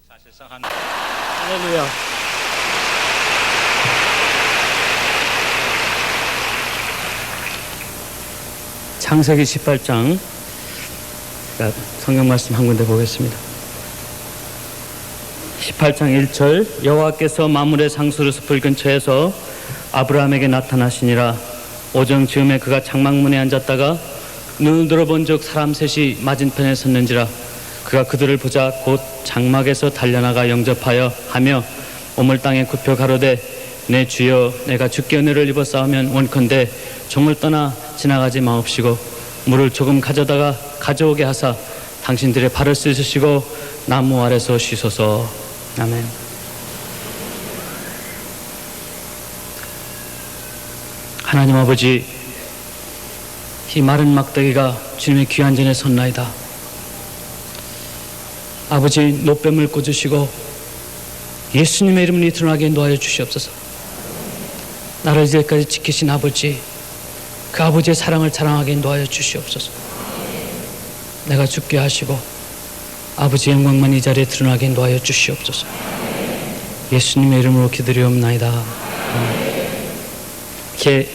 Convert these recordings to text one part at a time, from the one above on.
할렐루야. 창세기 18장 성경 말씀 한 군데 보겠습니다. 18장 1절 여호와께서 마물의 상수르 숲을 근처에서 아브라함에게 나타나시니라. 오정 즈음에 그가 장막문에 앉았다가 눈을 들어본 적 사람 셋이 맞은편에 섰는지라. 그가 그들을 보자 곧 장막에서 달려나가 영접하여 하며 오물 땅에 굽혀 가로되 내 주여 내가 주께 은혜를 입어 싸우면 원컨대 종을 떠나 지나가지 마옵시고 물을 조금 가져다가 가져오게 하사 당신들의 발을 씻으시고 나무 아래서 쉬소서. 아멘. 하나님 아버지, 이 마른 막대기가 주님의 귀한 전에 섰나이다. 아버지, 노뱀을 꽂으시고 예수님의 이름을 드러나게 인도하여 주시옵소서. 나를 이제까지 지키신 아버지, 그 아버지의 사랑을 자랑하게 인도하여 주시옵소서. 내가 죽게 하시고 아버지의 영광만 이 자리에 드러나게 인도하여 주시옵소서. 예수님의 이름으로 기도리옵나이다. 이렇게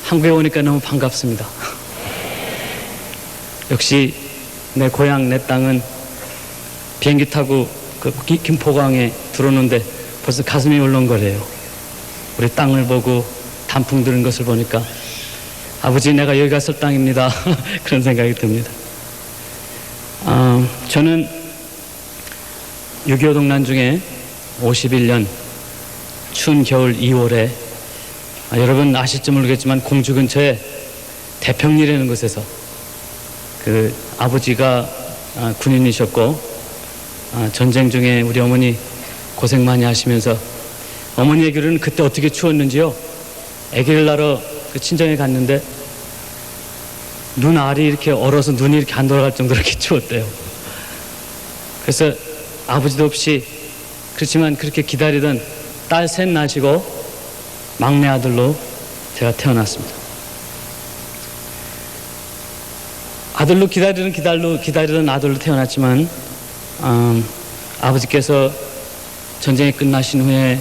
한국에 오니까 너무 반갑습니다. 역시 내 고향, 내 땅은 비행기 타고 그 김포공항에 들어오는데 벌써 가슴이 울렁거려요. 우리 땅을 보고 단풍 드는 것을 보니까 아버지, 내가 여기가 설 땅입니다. 그런 생각이 듭니다. 저는 6.25 동란 중에 51년 추운 겨울 2월에 여러분 아실지 모르겠지만 공주 근처에 대평리라는 곳에서 그 아버지가 군인이셨고 전쟁 중에 우리 어머니 고생 많이 하시면서 어머니 얘기로는 그때 어떻게 추웠는지요. 아기를 낳으러 그 친정에 갔는데 눈알이 이렇게 얼어서 눈이 이렇게 안 돌아갈 정도로 이렇게 추웠대요. 그래서 아버지도 없이 그렇지만 그렇게 기다리던 딸 셋 낳으시고 막내 아들로 제가 태어났습니다. 아들로 기다리던 아들로 태어났지만 아버지께서 전쟁이 끝나신 후에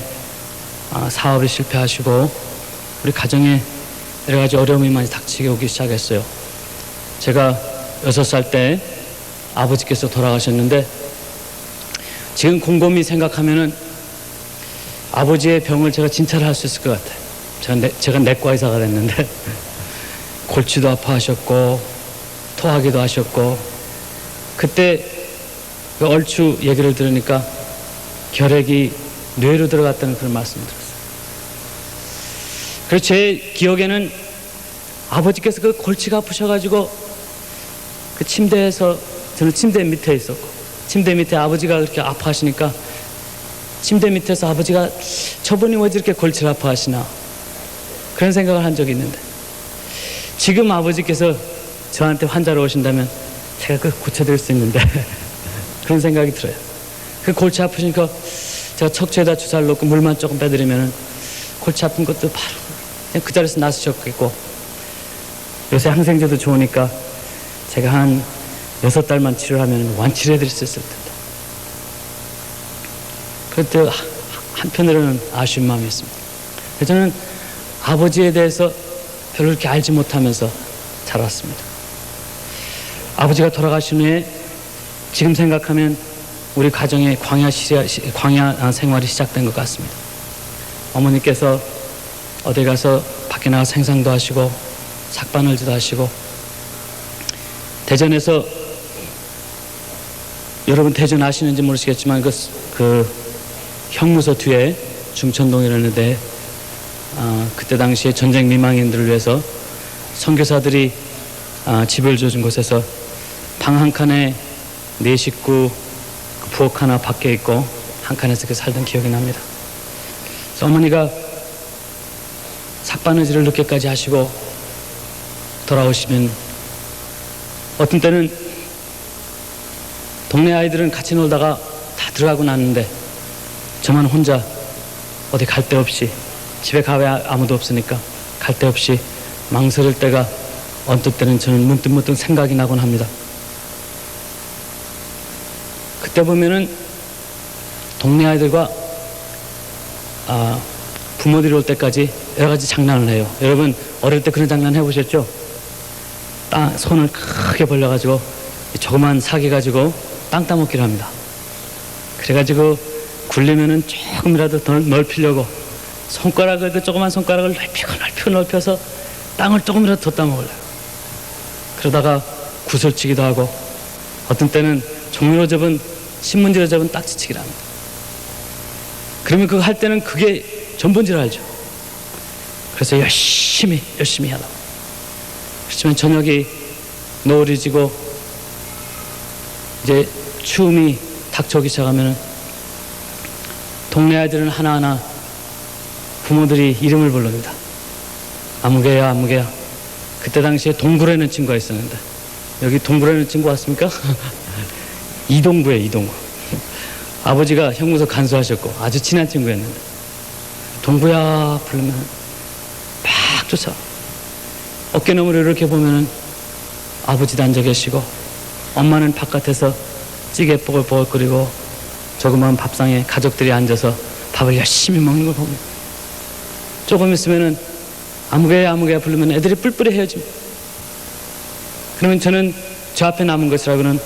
사업에 실패하시고 우리 가정에 여러 가지 어려움이 많이 닥치게 오기 시작했어요. 제가 6살 때 아버지께서 돌아가셨는데 지금 곰곰이 생각하면은 아버지의 병을 제가 진찰을 할 수 있을 것 같아요. 제가 내과 의사가 됐는데 골치도 아파하셨고 토하기도 하셨고 그때 그 얼추 얘기를 들으니까 결핵이 뇌로 들어갔다는 그런 말씀을 들었어요. 그래서 제 기억에는 아버지께서 그 골치가 아프셔가지고 그 침대에서 저는 침대 밑에 있었고 침대 밑에 아버지가 그렇게 아파하시니까 침대 밑에서 아버지가 저분이 왜 이렇게 골치를 아파하시나 그런 생각을 한 적이 있는데 지금 아버지께서 저한테 환자로 오신다면 제가 그 고쳐드릴 수 있는데 그런 생각이 들어요. 그 골치 아프시니까 제가 척추에다 주사를 놓고 물만 조금 빼드리면 골치 아픈 것도 바로 그냥 그 자리에서 나으셨겠고 요새 항생제도 좋으니까 제가 한 6달만 치료하면 완치해드릴 수 있을 텐데 그때 한편으로는 아쉬운 마음이 있습니다. 그래서 저는 아버지에 대해서 별로 이렇게 알지 못하면서 자랐습니다. 아버지가 돌아가신 후에 지금 생각하면 우리 가정의 광야 생활이 시작된 것 같습니다. 어머니께서 어디 가서 밖에 나가 생산도 하시고 삭바늘질도 하시고 대전에서 여러분 대전 아시는지 모르시겠지만 그 형무소 뒤에 중천동이라는 데 그때 당시에 전쟁 미망인들을 위해서 선교사들이 집을 줘준 곳에서 방 한 칸에 4식구 부엌 하나 밖에 있고 한 칸에서 그 살던 기억이 납니다. 그래서 어머니가 삭바느질을 늦게까지 하시고 돌아오시면 어떤 때는 동네 아이들은 같이 놀다가 다 들어가고 났는데 저만 혼자 어디 갈 데 없이 집에 가야 아무도 없으니까 갈 데 없이 망설일 때가 언뜻 때는 저는 문득문득 생각이 나곤 합니다. 그때 보면은 동네 아이들과 부모들이 올 때까지 여러 가지 장난을 해요. 여러분 어릴 때 그런 장난 해보셨죠? 손을 크게 벌려가지고 조그만 사기 가지고 땅 따먹기를 합니다. 그래가지고 굴리면은 조금이라도 더 넓히려고 손가락을, 그 조그만 손가락을 넓혀서 땅을 조금이라도 더 따먹으려고. 그러다가 구슬치기도 하고, 어떤 때는 종이로 접은, 신문지로 접은 딱지치기를 합니다. 그러면 그거 할 때는 그게 전부인 줄 알죠. 그래서 열심히 하다. 그렇지만 저녁이 노을이 지고 이제 추움이 닥쳐오기 시작하면 동네 아이들은 하나하나 부모들이 이름을 부릅니다. 아무개야, 아무개야. 그때 당시에 동굴에 있는 친구가 있었는데, 여기 동굴에 있는 친구 왔습니까? 이동구예요, 이동구. 아버지가 형무소 간수하셨고 아주 친한 친구였는데, 동구야 부르면 막 쫓아. 어깨너머로 이렇게 보면은 아버지도 앉아 계시고, 엄마는 바깥에서 찌개 뽀글뽀글 끓이고 조그마한 밥상에 가족들이 앉아서 밥을 열심히 먹는 걸 봅니다. 조금 있으면은 아무개야, 아무개야 부르면 애들이 뿔뿔이 헤어집니다. 그러면 저는 저 앞에 남은 것이라고는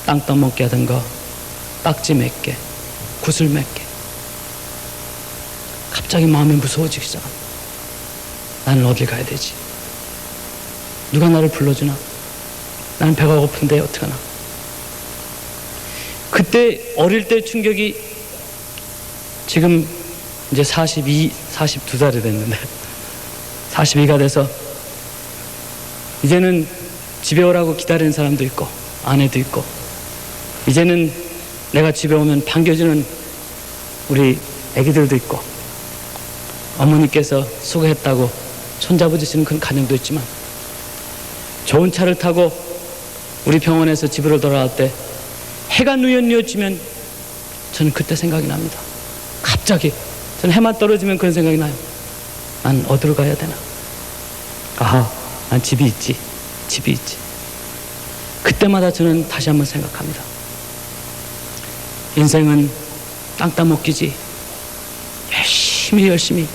땅 떠먹기 하던가, 딱지 몇 개, 구슬 몇 개. 갑자기 마음이 무서워지기 시작합니다. 나는 어딜 가야 되지? 누가 나를 불러주나? 나는 배가 고픈데 어떡하나? 그때 어릴 때 충격이, 지금 이제 42살이 됐는데 42가 돼서 이제는 집에 오라고 기다리는 사람도 있고 아내도 있고, 이제는 내가 집에 오면 반겨주는 우리 애기들도 있고, 어머니께서 수고했다고 손잡아 주시는 그런 가정도 있지만, 좋은 차를 타고 우리 병원에서 집으로 돌아갈 때 해가 뉘엿뉘엿지면 저는 그때 생각이 납니다. 갑자기 저는 해만 떨어지면 그런 생각이 나요. 난 어디로 가야 되나? 아하, 난 집이 있지. 그때마다 저는 다시 한번 생각합니다. 인생은 땅 따먹기지. 열심히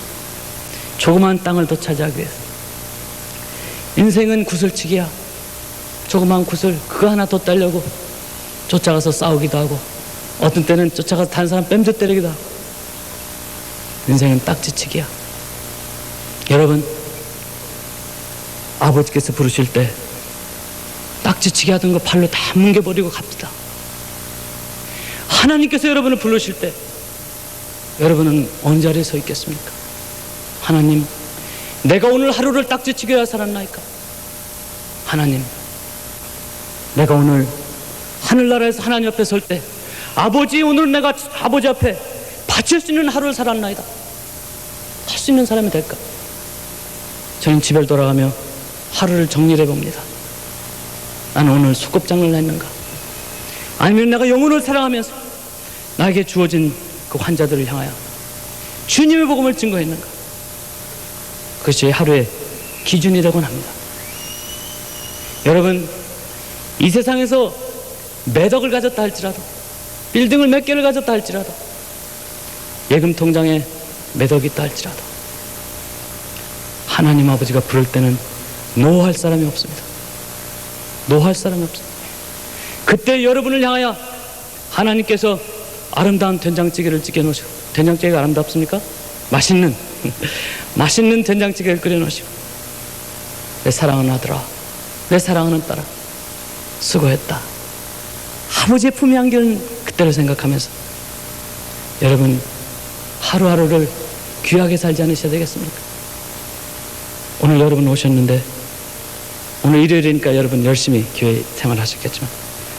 조그만 땅을 더 차지하기 위해서. 인생은 구슬치기야. 조그만 구슬 그거 하나 더 따려고 쫓아가서 싸우기도 하고, 어떤 때는 쫓아가서 다른 사람 뺨져 때리기도 하고. 인생은 딱지치기야. 여러분, 아버지께서 부르실 때 딱지치기 하던 거 발로 다 뭉개버리고 갑시다. 하나님께서 여러분을 부르실 때 여러분은 어느 자리에 서 있겠습니까? 하나님, 내가 오늘 하루를 딱지치기야 살았나이까? 하나님, 내가 오늘 하늘나라에서 하나님 앞에 설 때, 아버지, 오늘 내가 아버지 앞에 바칠 수 있는 하루를 살았나이다. 할 수 있는 사람이 될까? 저는 집에 돌아가며 하루를 정리해 봅니다. 나는 오늘 수급장을 했는가? 아니면 내가 영혼을 사랑하면서 나에게 주어진 그 환자들을 향하여 주님의 복음을 증거했는가? 그것이 하루의 기준이 되곤 합니다. 여러분, 이 세상에서 몇 억을 가졌다 할지라도, 빌딩을 몇 개를 가졌다 할지라도, 예금 통장에 몇 억이 있다 할지라도, 하나님 아버지가 부를 때는 노할 사람이 없습니다. 노할 사람이 없습니다. 그때 여러분을 향하여 하나님께서 아름다운 된장찌개를 찌개 놓으시고, 된장찌개가 아름답습니까? 맛있는 된장찌개를 끓여 놓으시고, 내 사랑하는 아들아, 내 사랑하는 딸아, 수고했다. 아버지의 품에 안기는 그때를 생각하면서 여러분, 하루하루를 귀하게 살지 않으셔야 되겠습니까? 오늘 여러분 오셨는데, 오늘 일요일이니까 여러분 열심히 교회 생활하셨겠지만,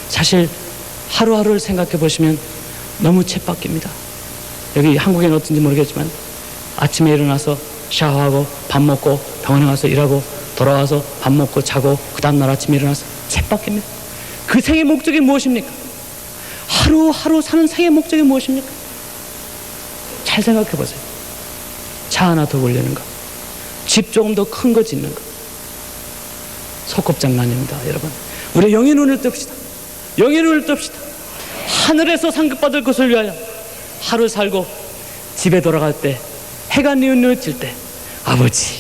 사실 하루하루를 생각해 보시면 너무 쳇바뀝니다. 여기 한국에는 어떤지 모르겠지만, 아침에 일어나서 샤워하고 밥 먹고 병원에 가서 일하고 돌아와서 밥 먹고 자고 그 다음날 아침에 일어나서 쳇바뀝니다. 그 생의 목적이 무엇입니까? 하루하루 사는 생의 목적이 무엇입니까? 잘 생각해 보세요. 차 하나 더 올리는 거, 집 조금 더 큰 거 짓는 거, 소꿉장난입니다. 여러분, 우리 영의 눈을 뜹시다. 영의 눈을 뜹시다. 하늘에서 상급받을 것을 위하여 하루 살고 집에 돌아갈 때 해가 뉘엿뉘엿질 때 아버지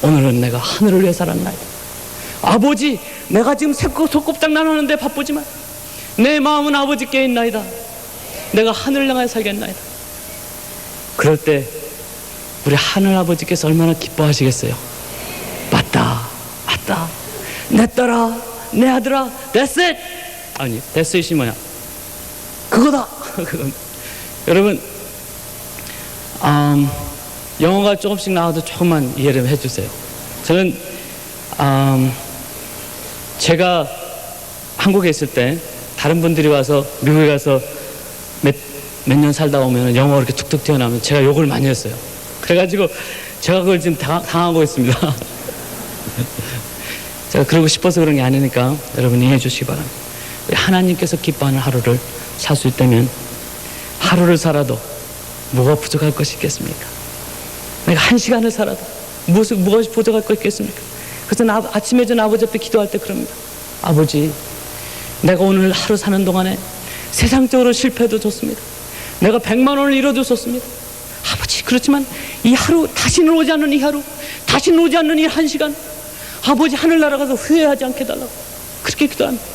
오늘은 내가 하늘을 위해 살았나이다. 아버지 내가 지금 속곱장난 하는데 바쁘지만 내 마음은 아버지께 있나이다. 내가 하늘을 향하여 살겠나이다. 그럴 때 우리 하늘 아버지께서 얼마나 기뻐하시겠어요. 맞다 내 딸아 내 아들아 that's it. 아니 that's it이 뭐야, 그거다. 여러분 영어가 조금씩 나와도 조금만 이해를 해주세요. 저는 제가 한국에 있을 때 다른 분들이 와서 미국에 가서 몇 년 살다 오면 영어가 이렇게 툭툭 튀어나오면 제가 욕을 많이 했어요. 그래가지고 제가 그걸 지금 당하고 있습니다. 제가 그러고 싶어서 그런 게 아니니까 여러분 이해해 주시기 바랍니다. 하나님께서 기뻐하는 하루를 살 수 있다면 하루를 살아도 뭐가 부족할 것이 있겠습니까? 내가 1시간을 살아도 무엇이 부족할 것이 있겠습니까? 그래서 아침에 전 아버지 앞에 기도할 때 그럽니다. 아버지 내가 오늘 하루 사는 동안에 세상적으로 실패해도 좋습니다. 내가 100만 원을 잃어도 좋습니다. 아버지 그렇지만 이 하루 다시는 오지 않는 이 하루 다시는 오지 않는 이 1시간 아버지 하늘나라 가서 후회하지 않게 해달라고 그렇게 기도합니다.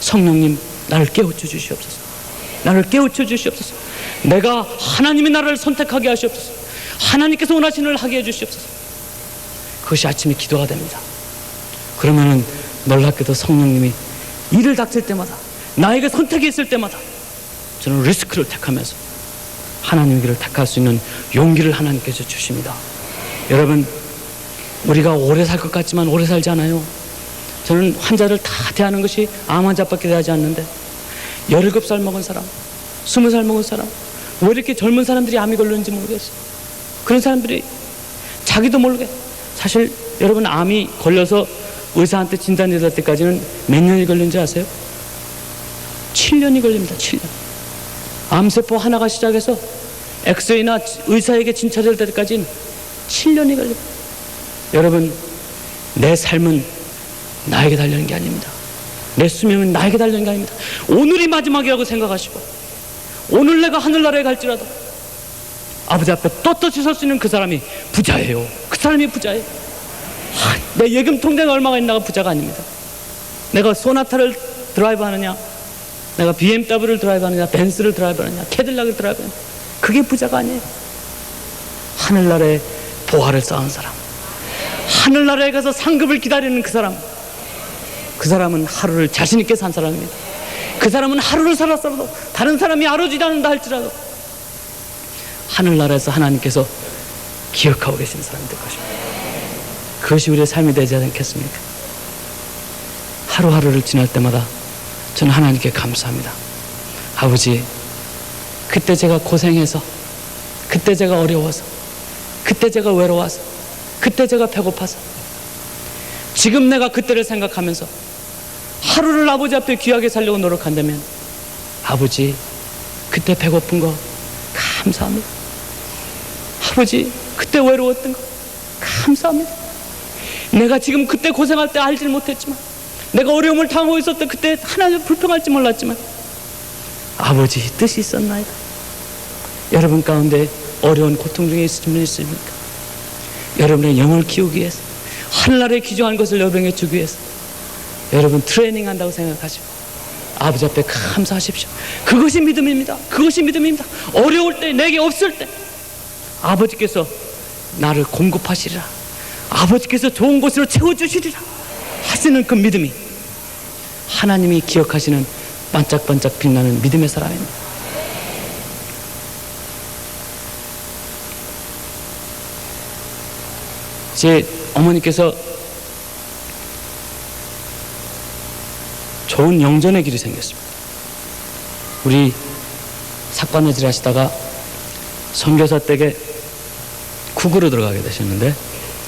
성령님 나를 깨우쳐 주시옵소서. 나를 깨우쳐 주시옵소서. 내가 하나님의 나라를 선택하게 하시옵소서. 하나님께서 원하시는 을 하게 해주시옵소서. 그것이 아침에 기도가 됩니다. 그러면은 놀랍게도 성령님이 일을 닥칠 때마다 나에게 선택이 있을 때마다 저는 리스크를 택하면서 하나님의 길을 택할 수 있는 용기를 하나님께서 주십니다. 여러분 우리가 오래 살 것 같지만 오래 살지 않아요. 저는 환자를 다 대하는 것이 암 환자밖에 대하지 않는데 17살 먹은 사람 20살 먹은 사람 왜 이렇게 젊은 사람들이 암이 걸렸는지 모르겠어요. 그런 사람들이 자기도 모르게 사실 여러분 암이 걸려서 의사한테 진단이 될 때까지는 몇 년이 걸리는지 아세요? 7년이 걸립니다. 7년. 암세포 하나가 시작해서 엑스레이나 의사에게 진찰될 때까지는 7년이 걸립니다. 여러분 내 삶은 나에게 달려있는 게 아닙니다. 내 수명은 나에게 달려있는 게 아닙니다. 오늘이 마지막이라고 생각하시고 오늘 내가 하늘나라에 갈지라도 아버지 앞에 떳떳이 설 수 있는 그 사람이 부자예요. 그 사람이 부자예요. 내 예금 통장에 얼마가 있나가 부자가 아닙니다. 내가 소나타를 드라이브 하느냐 내가 BMW를 드라이브 하느냐 벤츠를 드라이브 하느냐 캐딜락을 드라이브 하느냐 그게 부자가 아니에요. 하늘나라에 보화를 쌓은 사람 하늘나라에 가서 상급을 기다리는 그 사람은 하루를 자신있게 산 사람입니다. 그 사람은 하루를 살았어도 다른 사람이 아로지도 않는다 할지라도 하늘나라에서 하나님께서 기억하고 계신 사람이 될 것입니다. 그것이 우리의 삶이 되지 않겠습니까? 하루하루를 지날 때마다 저는 하나님께 감사합니다. 아버지 그때 제가 고생해서 그때 제가 어려워서 그때 제가 외로워서 그때 제가 배고파서 지금 내가 그때를 생각하면서 하루를 아버지 앞에 귀하게 살려고 노력한다면 아버지 그때 배고픈 거 감사합니다. 아버지 그때 외로웠던 거 감사합니다. 내가 지금 그때 고생할 때 알질 못했지만 내가 어려움을 당하고 있었을 때 그때 하나님 불평할지 몰랐지만 아버지 뜻이 있었나이다. 여러분 가운데 어려운 고통 중에 있으신 분 있습니까? 여러분의 영을 키우기 위해서 하늘나라에 귀중한 것을 여러분에게 주기 위해서 여러분 트레이닝 한다고 생각하시고 아버지 앞에 감사하십시오. 그것이 믿음입니다. 그것이 믿음입니다. 어려울 때 내게 없을 때 아버지께서 나를 공급하시리라. 아버지께서 좋은 것으로 채워주시리라 하시는 그 믿음이 하나님이 기억하시는 반짝반짝 빛나는 믿음의 사람입니다. 제 어머니께서 좋은 영전의 길이 생겼습니다. 우리 삭관어질 하시다가 선교사 댁에 쿡으로 들어가게 되셨는데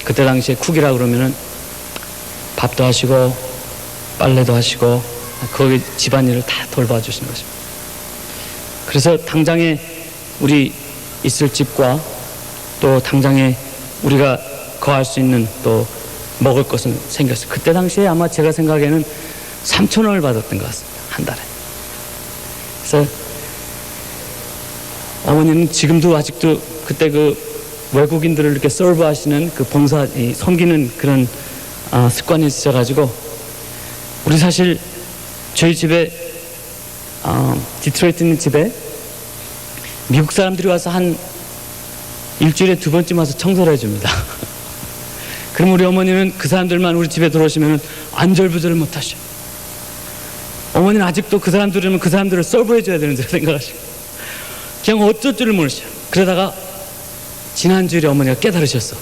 그때 당시에 쿡이라 그러면은 밥도 하시고 빨래도 하시고 거기 집안일을 다 돌봐주시는 것입니다. 그래서 당장에 우리 있을 집과 또 당장에 우리가 거할 수 있는 또 먹을 것은 생겼어요. 그때 당시에 아마 제가 생각에는 3,000원을 받았던 것 같습니다. 한 달에. 그래서 어머니는 지금도 아직도 그때 그 외국인들을 이렇게 서브하시는 그 봉사, 섬기는 그런 습관이 있어가지고, 우리 사실 저희 집에 디트로이트 있는 집에 미국 사람들이 와서 한 일주일에 2번쯤 와서 청소를 해줍니다. 그럼 우리 어머니는 그 사람들만 우리 집에 들어오시면 안절부절을 못 하셔. 어머니는 아직도 그 사람들이면 그 사람들을 서브해줘야 되는 줄 생각하시고 그냥 어쩔 줄을 모르셔. 그러다가 지난주일에 어머니가 깨달으셨어.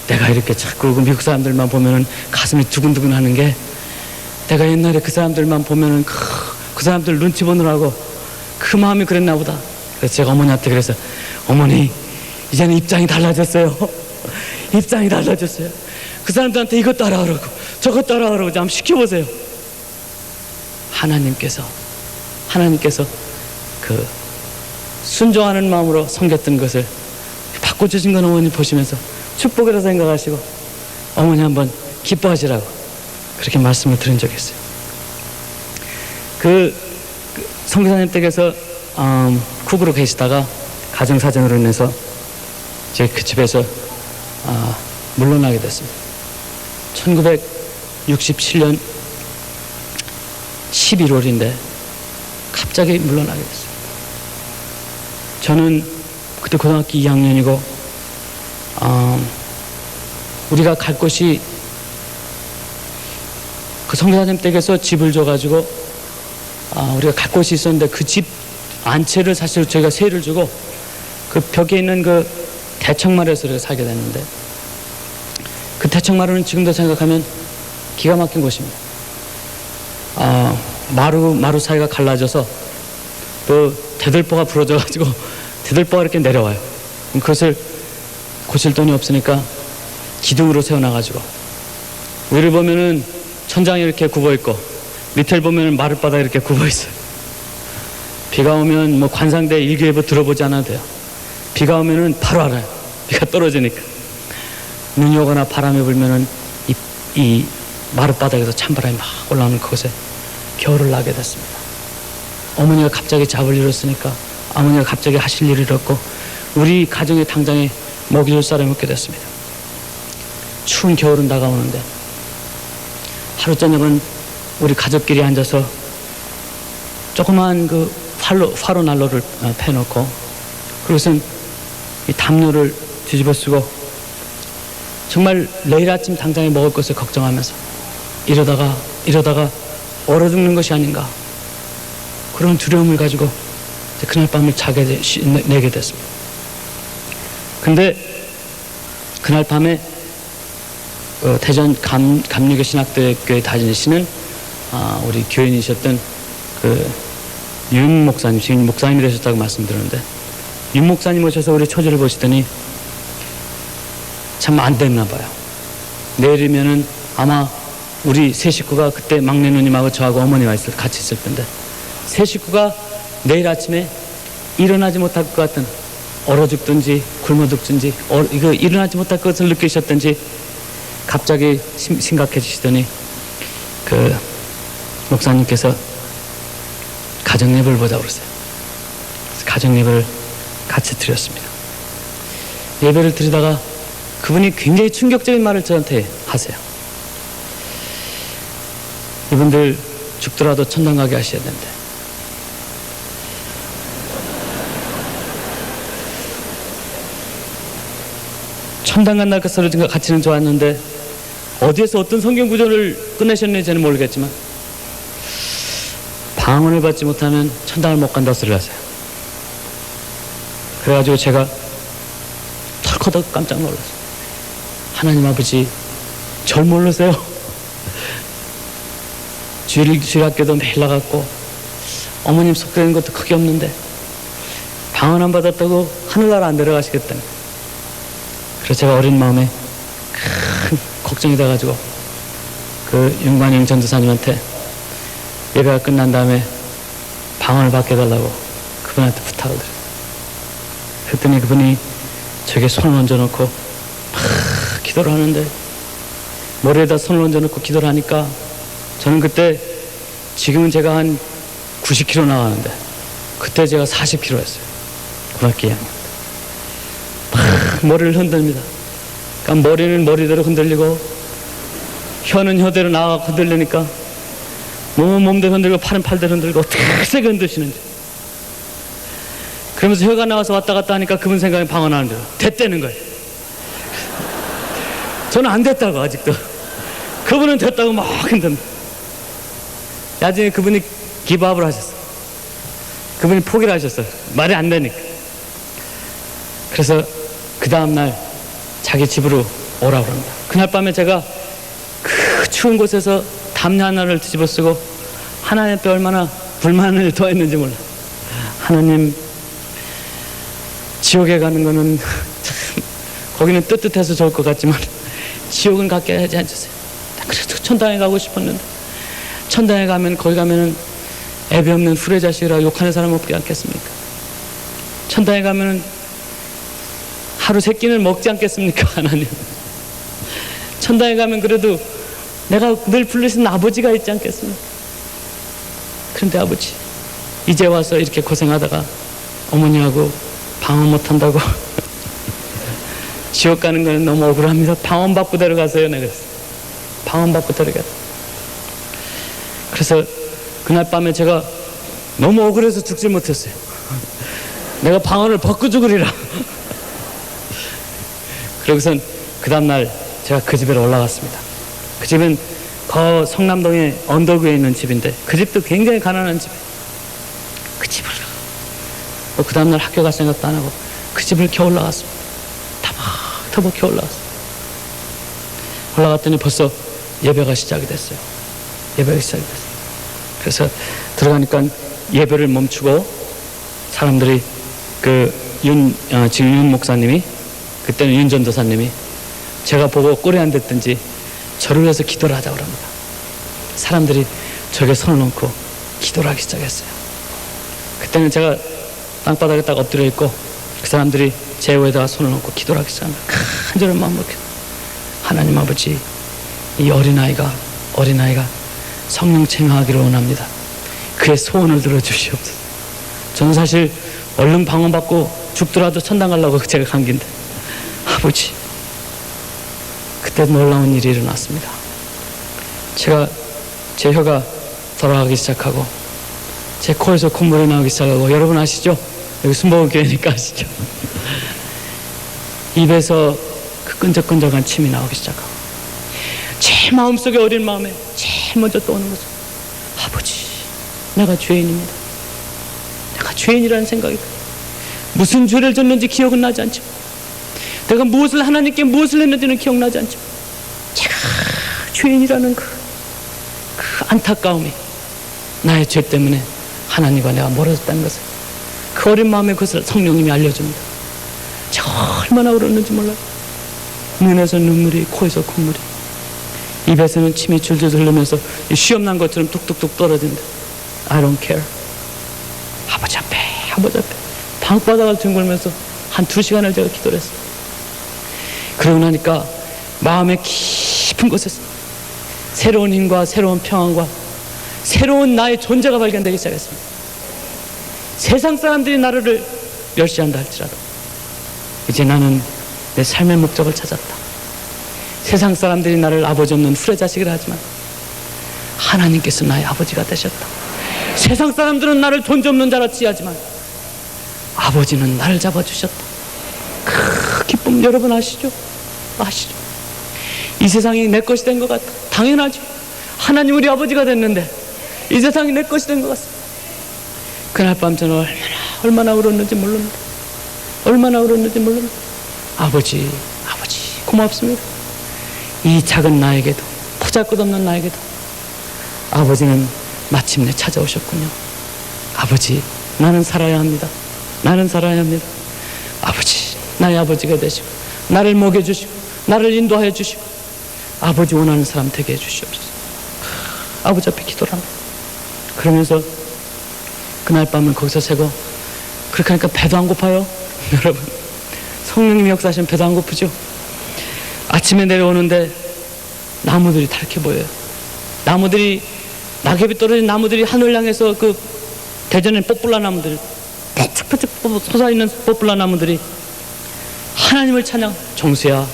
내가 이렇게 자꾸 그 미국 사람들만 보면은 가슴이 두근두근 하는 게, 내가 옛날에 그 사람들만 보면은 그 사람들 눈치 보느라고 그 마음이 그랬나 보다. 그래서 제가 어머니한테 그래서, 어머니 이제는 입장이 달라졌어요. 입장이 달라졌어요. 그 사람들한테 이것 따라하라고 저것 따라하라고 한번 시켜보세요. 하나님께서 그 순종하는 마음으로 섬겼던 것을 바꿔주신 건 어머니 보시면서 축복이라 생각하시고 어머니 한번 기뻐하시라고 그렇게 말씀을 드린 적이 있어요. 그 선교사님 댁에서 쿡으로 계시다가 가정사정으로 인해서 제 그 집에서 물러나게 됐습니다. 1967년 11월인데 갑자기 물러나게 됐어요. 저는 그때 고등학교 2학년이고 우리가 갈 곳이 그 선교사님 댁에서 집을 줘가지고 우리가 갈 곳이 있었는데 그 집 안채를 사실 저희가 세를 주고 그 벽에 있는 그 대청마루에서 우리가 살게 됐는데, 그 대청마루는 지금도 생각하면 기가 막힌 곳입니다. 마루 사이가 갈라져서 또 대들보가 부러져가지고 대들보가 이렇게 내려와요. 그것을 고칠 돈이 없으니까 기둥으로 세워놔가지고 위를 보면은 천장이 이렇게 굽어있고 밑을 보면은 마룻바닥이 이렇게 굽어있어요. 비가 오면 뭐 관상대 일기예보 들어보지 않아도 돼요. 비가 오면은 바로 알아요. 비가 떨어지니까. 눈이 오거나 바람이 불면은 이 마룻바닥에서 찬바람이 막 올라오는 그곳에 겨울을 나게 됐습니다. 어머니가 갑자기 잡을 잃었으니까 어머니가 갑자기 하실 일을 잃었고 우리 가정의 당장에 먹여줄 사람이 없게 됐습니다. 추운 겨울은 다가오는데 하루 저녁은 우리 가족끼리 앉아서 조그만 그 화로 난로를 펴놓고 그것은 이 담요를 뒤집어 쓰고 정말 내일 아침 당장에 먹을 것을 걱정하면서 이러다가 얼어 죽는 것이 아닌가 그런 두려움을 가지고 그날 밤을 내게 됐습니다. 근데 그날 밤에 대전 감리교 신학대교회 다니시는 우리 교인이셨던 그 윤 목사님이 되셨다고 말씀드렸는데, 윤 목사님 오셔서 우리 처지를 보시더니 참 안 됐나 봐요. 내일이면은 아마 우리 세 식구가 그때 막내 누님하고 저하고 어머니와 같이 있을 텐데 세 식구가 내일 아침에 일어나지 못할 것 같은, 얼어 죽든지 굶어 죽든지 이거 일어나지 못할 것을 느끼셨든지 갑자기 심각해지시더니 그 목사님께서 가정 예배를 보자고 그랬어요. 그래서 가정 예배를 같이 드렸습니다. 예배를 드리다가 그분이 굉장히 충격적인 말을 저한테 하세요. 이분들 죽더라도 천당 가게 하셔야 된대. 천당 간다는 그 소리가 가치는 좋았는데 어디에서 어떤 성경 구절을 꺼내셨는지 저는 모르겠지만 방언을 받지 못하면 천당을 못 간다고 소리를 하세요. 그래가지고 제가 털커덕 깜짝 놀랐어요. 하나님 아버지 절 모르세요? 주일학교도 매일 나갔고 어머님 속되는 것도 크게 없는데 방언 안 받았다고 하늘나라 안 내려가시겠다는. 그래서 제가 어린 마음에 큰 걱정이 돼가지고 그 윤관영 전도사님한테 예배가 끝난 다음에 방언을 받게 해달라고 그분한테 부탁을 드려요. 그랬더니 그분이 저에게 손을 얹어놓고 막 기도를 하는데 머리에다 손을 얹어놓고 기도를 하니까 저는 그때 지금은 제가 한 90kg 나가는데 그때 제가 40kg였어요. 고등학교 2학년 막 머리를 흔듭니다. 그러니까 머리는 머리대로 흔들리고 혀는 혀대로 나가고 흔들리니까 몸은 몸대로 흔들고 팔은 팔대로 흔들고 어떻게 세게 흔드시는지. 그러면서 혀가 나와서 왔다 갔다 하니까 그분 생각에 방언하는 대로 됐다는 거예요. 저는 안 됐다고 아직도. 그분은 됐다고 막 흔든다. 나중에 그분이 기부업을 하셨어요. 그분이 포기를 하셨어요. 말이 안 되니까. 그래서 그 다음날 자기 집으로 오라고 합니다. 그날 밤에 제가 그 추운 곳에서 담요 하나를 뒤집어 쓰고 하나님 앞에 얼마나 불만을 더했는지 몰라. 하나님, 지옥에 가는 거는 참 거기는 뜨뜻해서 좋을 것 같지만 지옥은 갖게 하지 않으세요. 그래도 천당에 가고 싶었는데 천당에 가면 거기 가면은 애비 없는 후레 자식이라 욕하는 사람 없지 않겠습니까? 천당에 가면은 하루 세 끼는 먹지 않겠습니까? 하나님. 천당에 가면 그래도 내가 늘 부르시는 아버지가 있지 않겠습니까? 그런데 아버지, 이제 와서 이렇게 고생하다가 어머니하고 방언 못한다고 지옥 가는 거는 너무 억울합니다. 방언 받고 데려가세요. 내가 그랬어요. 방언 받고 데려가. 그래서 그날 밤에 제가 너무 억울해서 죽지 못했어요. 내가 방언을 벗고 죽으리라. 그러고선 그 다음날 제가 그 집에 올라갔습니다. 그 집은 성남동의 언덕 위에 있는 집인데 그 집도 굉장히 가난한 집이에요. 그 집을 그 다음날 학교 갈 생각도 안 하고 그 집을 겨우 올라갔습니다. 타박 겨우 올라갔어요. 올라갔더니 벌써 예배가 시작이 됐어요. 예배가 시작이 됐어요. 그래서 들어가니까 예배를 멈추고 사람들이 지금 윤 목사님이, 그때는 윤 전도사님이 제가 보고 꼴이 안 됐든지 절을 해서 기도를 하자고 그럽니다. 사람들이 저에게 손을 얹고 기도를 하기 시작했어요. 그때는 제가 땅바닥에 딱 엎드려 있고 그 사람들이 제 위에다가 손을 얹고 기도를 하기 시작합니다. 간절한 마음으로 하나님 아버지, 이 어린아이가 성령 체험하기를 원합니다. 그의 소원을 들어주시옵소서. 저는 사실 얼른 방언받고 죽더라도 천당 가려고 제가 간 긴데 아버지, 그때 놀라운 일이 일어났습니다. 제 혀가 돌아가기 시작하고 제 코에서 콧물이 나오기 시작하고, 여러분 아시죠? 여기 순복음교회니까 아시죠? 입에서 그 끈적끈적한 침이 나오기 시작하고 제 마음속에, 어린 마음에 제일 먼저 떠오는 것은 아버지, 내가 죄인입니다. 내가 죄인이라는 생각이 들어요. 무슨 죄를 졌는지 기억은 나지 않지만, 내가 하나님께 무엇을 했는지는 기억나지 않지만, 제가 죄인이라는 그 안타까움이, 나의 죄 때문에 하나님과 내가 멀어졌다는 것을, 그 어린 마음에 그것을 성령님이 알려줍니다. 제가 얼마나 울었는지 몰라요. 눈에서 눈물이, 코에서 콧물이, 입에서는 침이 줄줄 흐르면서 시험 난 것처럼 뚝뚝뚝 떨어진다. I don't care. 아버지 앞에 방바닥을 뒹굴면서 한 2시간을 제가 기도를 했어요. 그러고 나니까 마음의 깊은 곳에서 새로운 힘과 새로운 평안과 새로운 나의 존재가 발견되기 시작했습니다. 세상 사람들이 나를 멸시한다 할지라도 이제 나는 내 삶의 목적을 찾았다. 세상 사람들이 나를 아버지 없는 후레 자식이라 하지만 하나님께서 나의 아버지가 되셨다. 세상 사람들은 나를 존재 없는 자라 치하지만 아버지는 나를 잡아주셨다. 그 기쁨 여러분 아시죠? 이 세상이 내 것이 된 것 같다. 당연하죠. 하나님 우리 아버지가 됐는데 이 세상이 내 것이 된 것 같습니다. 그날 밤 저는 얼마나 울었는지 모릅니다. 아버지 고맙습니다. 이 작은 나에게도, 보잘것없는 나에게도 아버지는 마침내 찾아오셨군요. 아버지, 나는 살아야 합니다. 아버지, 나의 아버지가 되시고 나를 먹여주시고 나를 인도하여 주시고 아버지 원하는 사람 되게 해주시옵소서. 아버지 앞에 기도를 합니다. 그러면서 그날 밤을 거기서 새고, 그렇게 하니까 배도 안 고파요. 여러분, 성령님이 역사하시면 배도 안 고프죠. 아침에 내려오는데 나무들이 다르게 보여요. 낙엽이 떨어진 나무들이 하늘 향해서, 그 대전에 뽀뽀라 나무들이 펴쩍펴쩍 솟아있는 포플라 나무들이 하나님을 찬양. 정수야,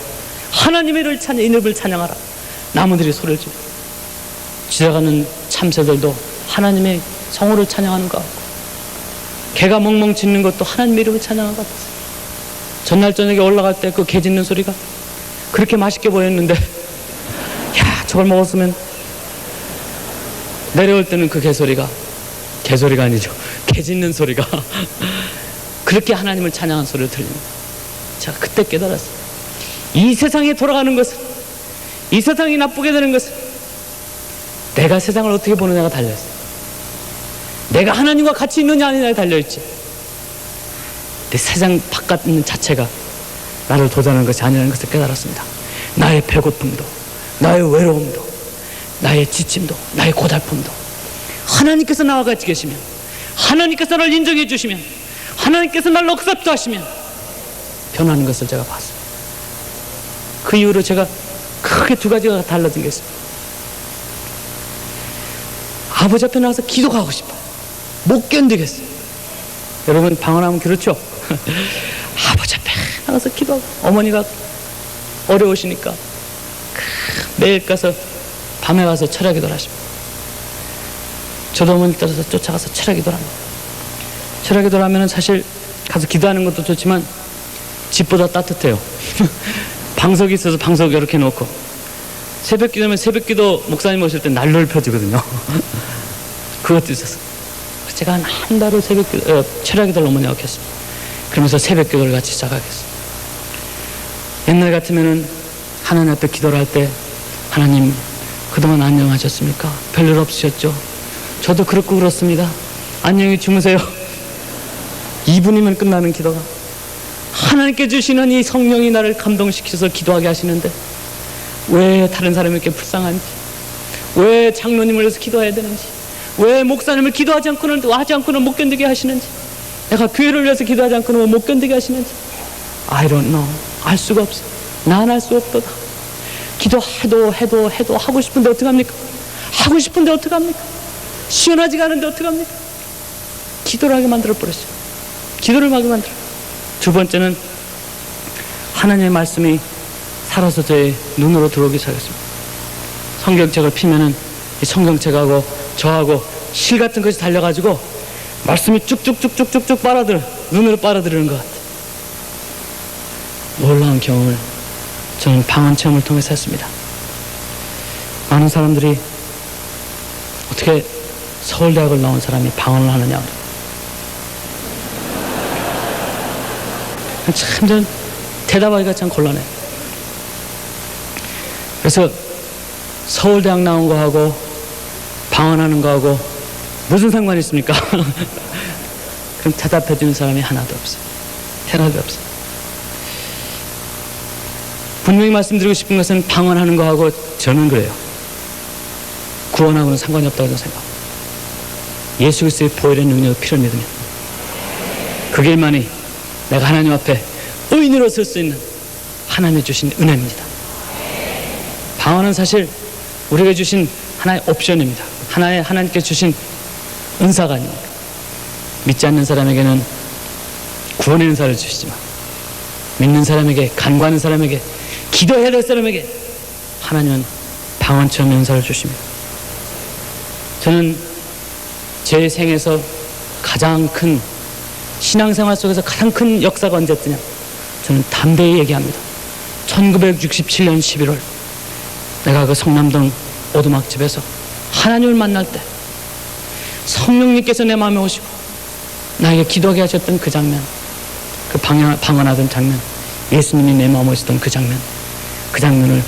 하나님의 이름을 찬양하라. 나무들이 소리를 지르고, 지나가는 참새들도 하나님의 성호를 찬양하는 것 같고, 개가 멍멍 짖는 것도 하나님의 이름을 찬양하는 것 같았어요. 전날 저녁에 올라갈 때 그 개 짖는 소리가 그렇게 맛있게 보였는데, 야, 저걸 먹었으면, 내려올 때는 그 개소리가 아니죠. 개 짖는 소리가 그렇게 하나님을 찬양한 소리를 들립니다. 제가 그때 깨달았어요. 이 세상에 돌아가는 것은, 이 세상이 나쁘게 되는 것은 내가 세상을 어떻게 보느냐가 달려있어요. 내가 하나님과 같이 있느냐 아니냐에 달려있지, 내 세상 바깥 있는 자체가 나를 도전하는 것이 아니라는 것을 깨달았습니다. 나의 배고픔도, 나의 외로움도, 나의 지침도, 나의 고달픔도 하나님께서 나와 같이 계시면, 하나님께서 나를 인정해 주시면, 하나님께서 나를 억셉트 하시면 변하는 것을 제가 봤습니다. 그 이후로 제가 크게 두 가지가 달라진 게 있습니다. 아버지 앞에 나가서 기도하고 싶어요. 못 견디겠어요. 여러분 방언하면 그렇죠? 아버지 앞에 나가서 기도하고, 어머니가 어려우시니까 매일 가서 밤에 가서 철야 기도를 하십니다. 저도 어머니 따라서 쫓아가서 철야 기도를 합니다. 철야 기도를 하면 사실 가서 기도하는 것도 좋지만 집보다 따뜻해요. 방석이 있어서 방석 이렇게 놓고, 새벽 기도면 새벽 기도 목사님 오실 때 난로를 펴주거든요. 그것도 있었어요. 제가 한 달을 새벽 기도, 철야 기도를 어머니하고 했습니다. 그러면서 새벽 기도를 같이 시작하겠습니다. 옛날 같으면은 하나님 앞에 기도를 할 때, 하나님 그동안 안녕하셨습니까? 별일 없으셨죠? 저도 그렇고 그렇습니다. 안녕히 주무세요. 2분이면 끝나는 기도가, 하나님께 주시는 이 성령이 나를 감동시켜서 기도하게 하시는데 왜 다른 사람에게 불쌍한지, 왜 장로님을 위해서 기도해야 되는지, 왜 목사님을 기도하지 않고는 못 견디게 하시는지, 내가 교회를 위해서 기도하지 않고는 못 견디게 하시는지 I don't know. 알 수가 없어. 난 알 수 없도다. 기도해도 하고 싶은데 어떡합니까? 하고 싶은데 어떡합니까? 시원하지가 않은데 어떡합니까? 기도를 하게 만들어버렸어요. 기도를 하게 만들어. 두 번째는 하나님의 말씀이 살아서 저의 눈으로 들어오기 시작했습니다. 성경책을 피면은 이 성경책하고 저하고 실 같은 것이 달려가지고 말씀이 쭉쭉쭉쭉쭉쭉 눈으로 빨아들이는 것 같아요. 놀라운 경험을 저는 방언 체험을 통해서 했습니다. 많은 사람들이 어떻게 서울대학을 나온 사람이 방언을 하느냐, 참 저는 대답하기가 참 곤란해요. 그래서 서울대학 나온 거하고 방언하는 거하고 무슨 상관이 있습니까? 그럼 대답해 주는 사람이 하나도 없어요. 하나도 없어요. 분명히 말씀드리고 싶은 것은 방언하는 거하고 저는 그래요. 구원하고는 상관이 없다고 생각합니다. 예수 그리스도의 보혈의 능력을 피를 믿으면 그 길만이 내가 하나님 앞에 의인으로 설 수 있는 하나님의 주신 은혜입니다. 방언은 사실 우리에게 주신 하나의 옵션입니다. 하나님께 주신 은사가 아닙니까? 믿지 않는 사람에게는 구원의 은사를 주시지만 믿는 사람에게, 간구하는 사람에게, 기도해야 될 사람에게 하나님은 방언처럼 은사를 주십니다. 저는 제 생에서 가장 큰, 신앙생활 속에서 가장 큰 역사가 언제였더냐, 저는 담대히 얘기합니다. 1967년 11월 내가 그 성남동 오두막집에서 하나님을 만날 때 성령님께서 내 마음에 오시고 나에게 기도하게 하셨던 그 장면, 그 방언하던 장면, 예수님이 내 마음에 오시던 그 장면을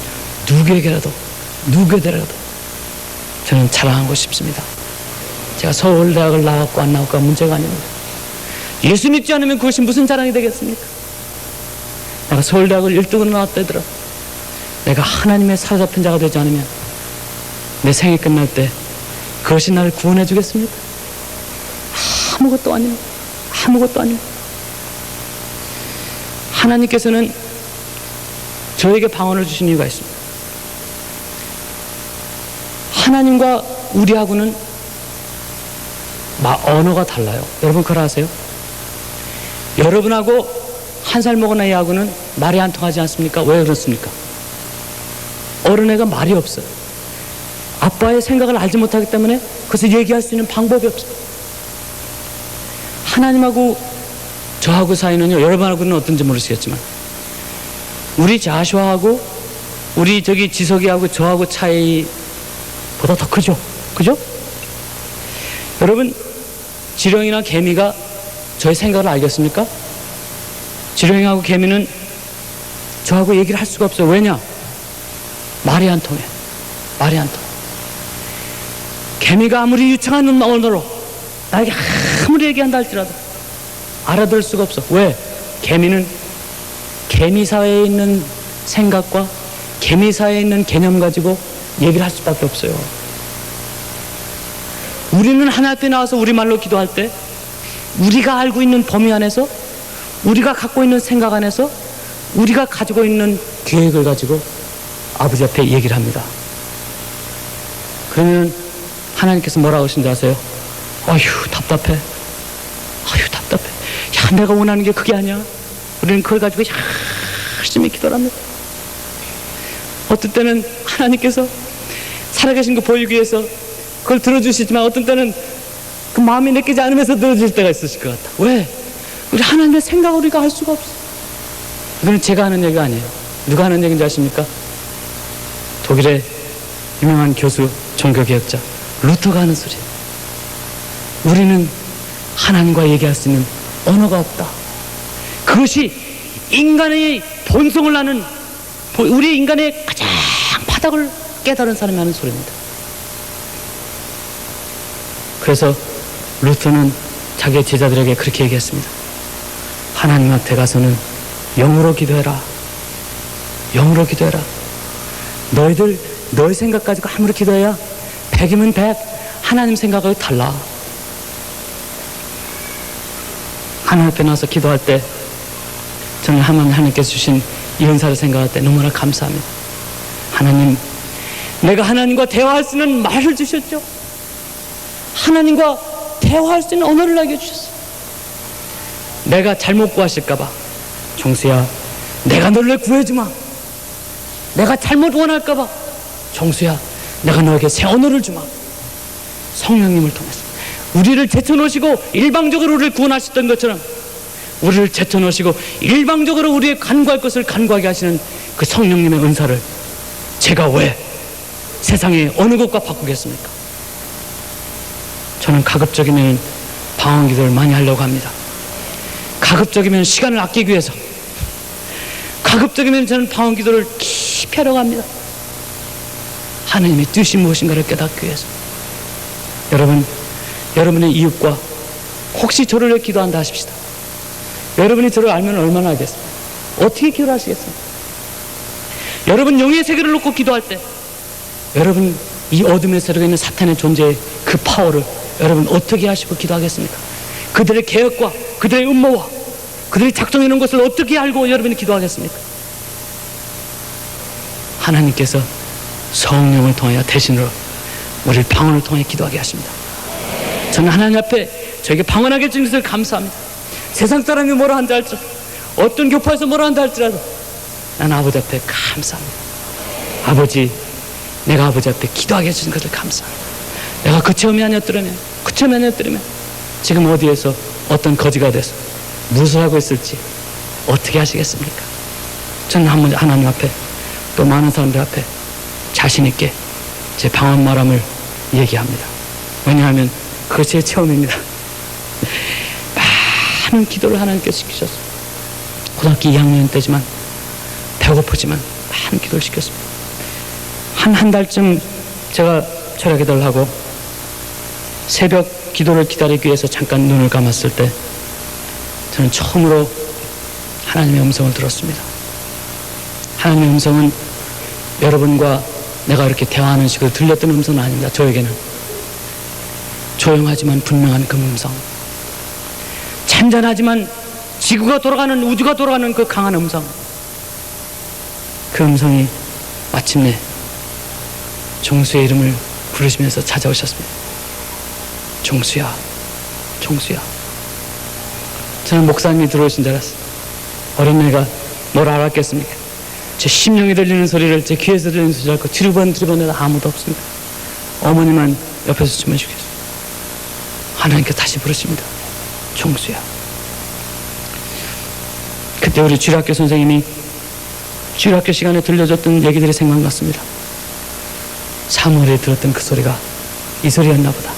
누구에게라도 저는 자랑하고 싶습니다. 제가 서울대학을 나왔고 안 나왔고가 문제가 아닙니다. 예수 믿지 않으면 그것이 무슨 자랑이 되겠습니까? 내가 서울대학을 1등으로 나왔다더라, 내가 하나님의 사로잡힌 자가 되지 않으면 내 생이 끝날 때 그것이 나를 구원해 주겠습니까? 아무것도 아닙니다. 아무것도 아닙니다. 하나님께서는 저에게 방언을 주신 이유가 있습니다. 하나님과 우리하고는 언어가 달라요. 여러분 그걸 아세요? 여러분하고 한 살 먹은 애하고는 말이 안 통하지 않습니까? 왜 그렇습니까? 어른애가 말이 없어요. 아빠의 생각을 알지 못하기 때문에 그것을 얘기할 수 있는 방법이 없어요. 하나님하고 저하고 사이는요, 여러분하고는 어떤지 모르시겠지만 우리 자슈아하고 우리 저기 지석이하고 저하고 차이보다 더 크죠? 그죠? 여러분, 지렁이나 개미가 저의 생각을 알겠습니까? 지렁이하고 개미는 저하고 얘기를 할 수가 없어요. 왜냐? 말이 안 통해. 말이 안 통해. 개미가 아무리 유창한 언어로 나에게 아무리 얘기한다 할지라도 알아들을 수가 없어. 왜? 개미는 개미 사회에 있는 생각과 개미 사회에 있는 개념 가지고 얘기를 할 수밖에 없어요. 우리는 하나님 앞에 나와서 우리말로 기도할 때 우리가 알고 있는 범위 안에서, 우리가 갖고 있는 생각 안에서, 우리가 가지고 있는 계획을 가지고 아버지 앞에 얘기를 합니다. 그러면 하나님께서 뭐라고 하신지 아세요? 아휴 답답해. 아휴 답답해. 야, 내가 원하는 게 그게 아니야. 우리는 그걸 가지고 열심히 기도를 합니다. 어떤 때는 하나님께서 살아계신 거 보이기 위해서 그걸 들어주시지만, 어떤 때는 그 마음이 내키지 않으면서 들어줄 때가 있으실 것 같아. 왜? 우리 하나님의 생각을 우리가 할 수가 없어. 이거는 제가 하는 얘기가 아니에요. 누가 하는 얘기인지 아십니까? 독일의 유명한 교수, 종교개혁자 루터가 하는 소리. 우리는 하나님과 얘기할 수 있는 언어가 없다. 그것이 인간의 본성을 아는, 우리 인간의 가장 바닥을 깨달은 사람이 하는 소리입니다. 그래서 루터는 자기의 제자들에게 그렇게 얘기했습니다. 하나님 앞에 가서는 영으로 기도해라. 영으로 기도해라. 너희들 너희 생각 가지고 아무리 기도해야 100이면 100, 하나님 생각하고 달라. 하나님 앞에 나와서 기도할 때 저는 하나님께서 주신 이 은사를 생각할 때 너무나 감사합니다. 하나님, 내가 하나님과 대화할 수 있는 말을 주셨죠. 하나님과 대화할 수 있는 언어를 나게 주셨어요. 내가 잘못 구하실까봐, 종수야 내가 너를 구해주마. 내가 잘못 원할까봐, 종수야 내가 너에게 새 언어를 주마. 성령님을 통해서 우리를 제쳐놓으시고 일방적으로 우리를 구원하셨던 것처럼 우리를 제쳐놓으시고 일방적으로 우리의 간구할 것을 간구하게 하시는 그 성령님의 은사를 제가 왜 세상의 어느 것과 바꾸겠습니까? 저는 가급적이면 방언 기도를 많이 하려고 합니다. 가급적이면 시간을 아끼기 위해서, 가급적이면 저는 방언 기도를 깊이 하려고 합니다. 하나님의 뜻이 무엇인가를 깨닫기 위해서. 여러분, 여러분의 이웃과 혹시 저를 위해 기도한다 하십시다. 여러분이 저를 알면 얼마나 알겠습니까? 어떻게 기도를 하시겠습니까? 여러분 영의 세계를 놓고 기도할 때, 여러분 이 어둠의 세력에 있는 사탄의 존재의 그 파워를 여러분 어떻게 하시고 기도하겠습니까? 그들의 계획과 그들의 음모와 그들이 작정해 놓은 것을 어떻게 알고 여러분이 기도하겠습니까? 하나님께서 성령을 통하여 대신으로 우리를 방언을 통해 기도하게 하십니다. 저는 하나님 앞에 저에게 방언하게 해주신 것을 감사합니다. 세상 사람이 뭐라 한다 할지라도, 어떤 교파에서 뭐라 한다 할지라도 나는 아버지 앞에 감사합니다. 아버지, 내가 아버지 앞에 기도하게 해주신 것을 감사합니다. 내가 그 체험이 아니었더라면, 지금 어디에서 어떤 거지가 돼서 무엇을 하고 있을지 어떻게 하시겠습니까? 저는 하나님 앞에, 또 많은 사람들 앞에 자신 있게 제 방언 말함을 얘기합니다. 왜냐하면 그것이 제 체험입니다. 많은 기도를 하나님께서 시키셨어요. 고등학교 2학년 때지만 배고프지만 많은 기도를 시켰습니다. 한 달쯤 제가 철야 기도를 하고 새벽 기도를 기다리기 위해서 잠깐 눈을 감았을 때 저는 처음으로 하나님의 음성을 들었습니다. 하나님의 음성은 여러분과 내가 이렇게 대화하는 식으로 들렸던 음성은 아닙니다. 저에게는 조용하지만 분명한 그 음성, 잔잔하지만 지구가 돌아가는, 우주가 돌아가는 그 강한 음성, 그 음성이 마침내 종수의 이름을 부르시면서 찾아오셨습니다. 종수야, 종수야. 저는 목사님이 들어오신 줄 알았어요. 어린애가 뭘 알았겠습니까? 제 심령이 들리는 소리를 제 귀에서 들리는 소리를 알고 뒤로번해도 아무도 없습니다. 어머니만 옆에서 춤을 추고 있어요. 하나님께서 다시 부르십니다. 종수야. 그때 우리 주일학교 선생님이 주일학교 시간에 들려줬던 얘기들이 생각났습니다. 사무엘이 들었던 그 소리가 이 소리였나 보다.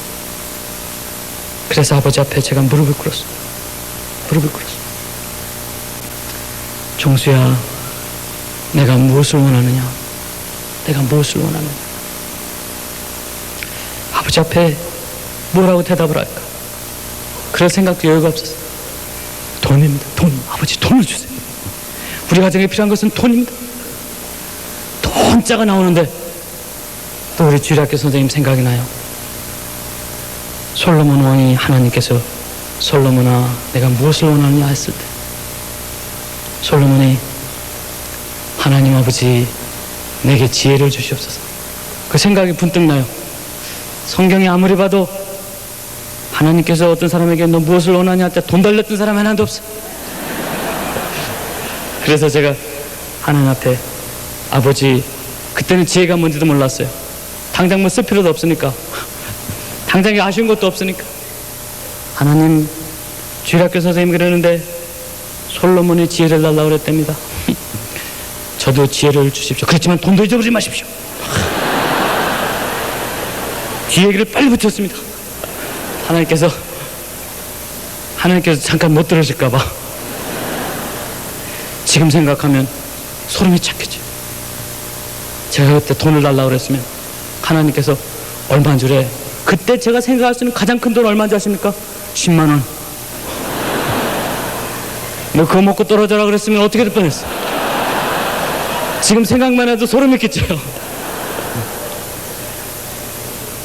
그래서 아버지 앞에 제가 무릎을 꿇었어요. 무릎을 꿇었어요. 종수야, 내가 무엇을 원하느냐? 내가 무엇을 원하느냐? 아버지 앞에 뭐라고 대답을 할까? 그럴 생각도 여유가 없었어요. 돈입니다. 돈. 아버지 돈을 주세요. 우리 가정에 필요한 것은 돈입니다. 돈자가 나오는데 또 우리 주일학교 선생님 생각이 나요. 솔로몬 왕이 하나님께서 솔로몬아 내가 무엇을 원하느냐 했을 때 솔로몬이 하나님 아버지 내게 지혜를 주시옵소서. 그 생각이 분뜩 나요. 성경이 아무리 봐도 하나님께서 어떤 사람에게 너 무엇을 원하냐 할 때 돈 달렸던 사람 하나도 없어. 그래서 제가 하나님 앞에 아버지, 그때는 지혜가 뭔지도 몰랐어요. 당장 뭐 쓸 필요도 없으니까, 당장에 아쉬운 것도 없으니까. 하나님, 주일학교 선생님이 그러는데 솔로몬이 지혜를 달라고 그랬답니다. 저도 지혜를 주십시오. 그렇지만 돈도 잊어버리지 마십시오. 뒤 얘기를 빨리 붙였습니다. 하나님께서 잠깐 못 들으실까봐. 지금 생각하면 소름이 착해져요. 제가 그때 돈을 달라고 그랬으면 하나님께서 얼마인 줄 해. 그때 제가 생각할 수 있는 가장 큰 돈 얼마인 줄 아십니까? 10만 원. 너 그거 먹고 떨어져라 그랬으면 어떻게 될 뻔했어. 지금 생각만 해도 소름이 끼쳐요.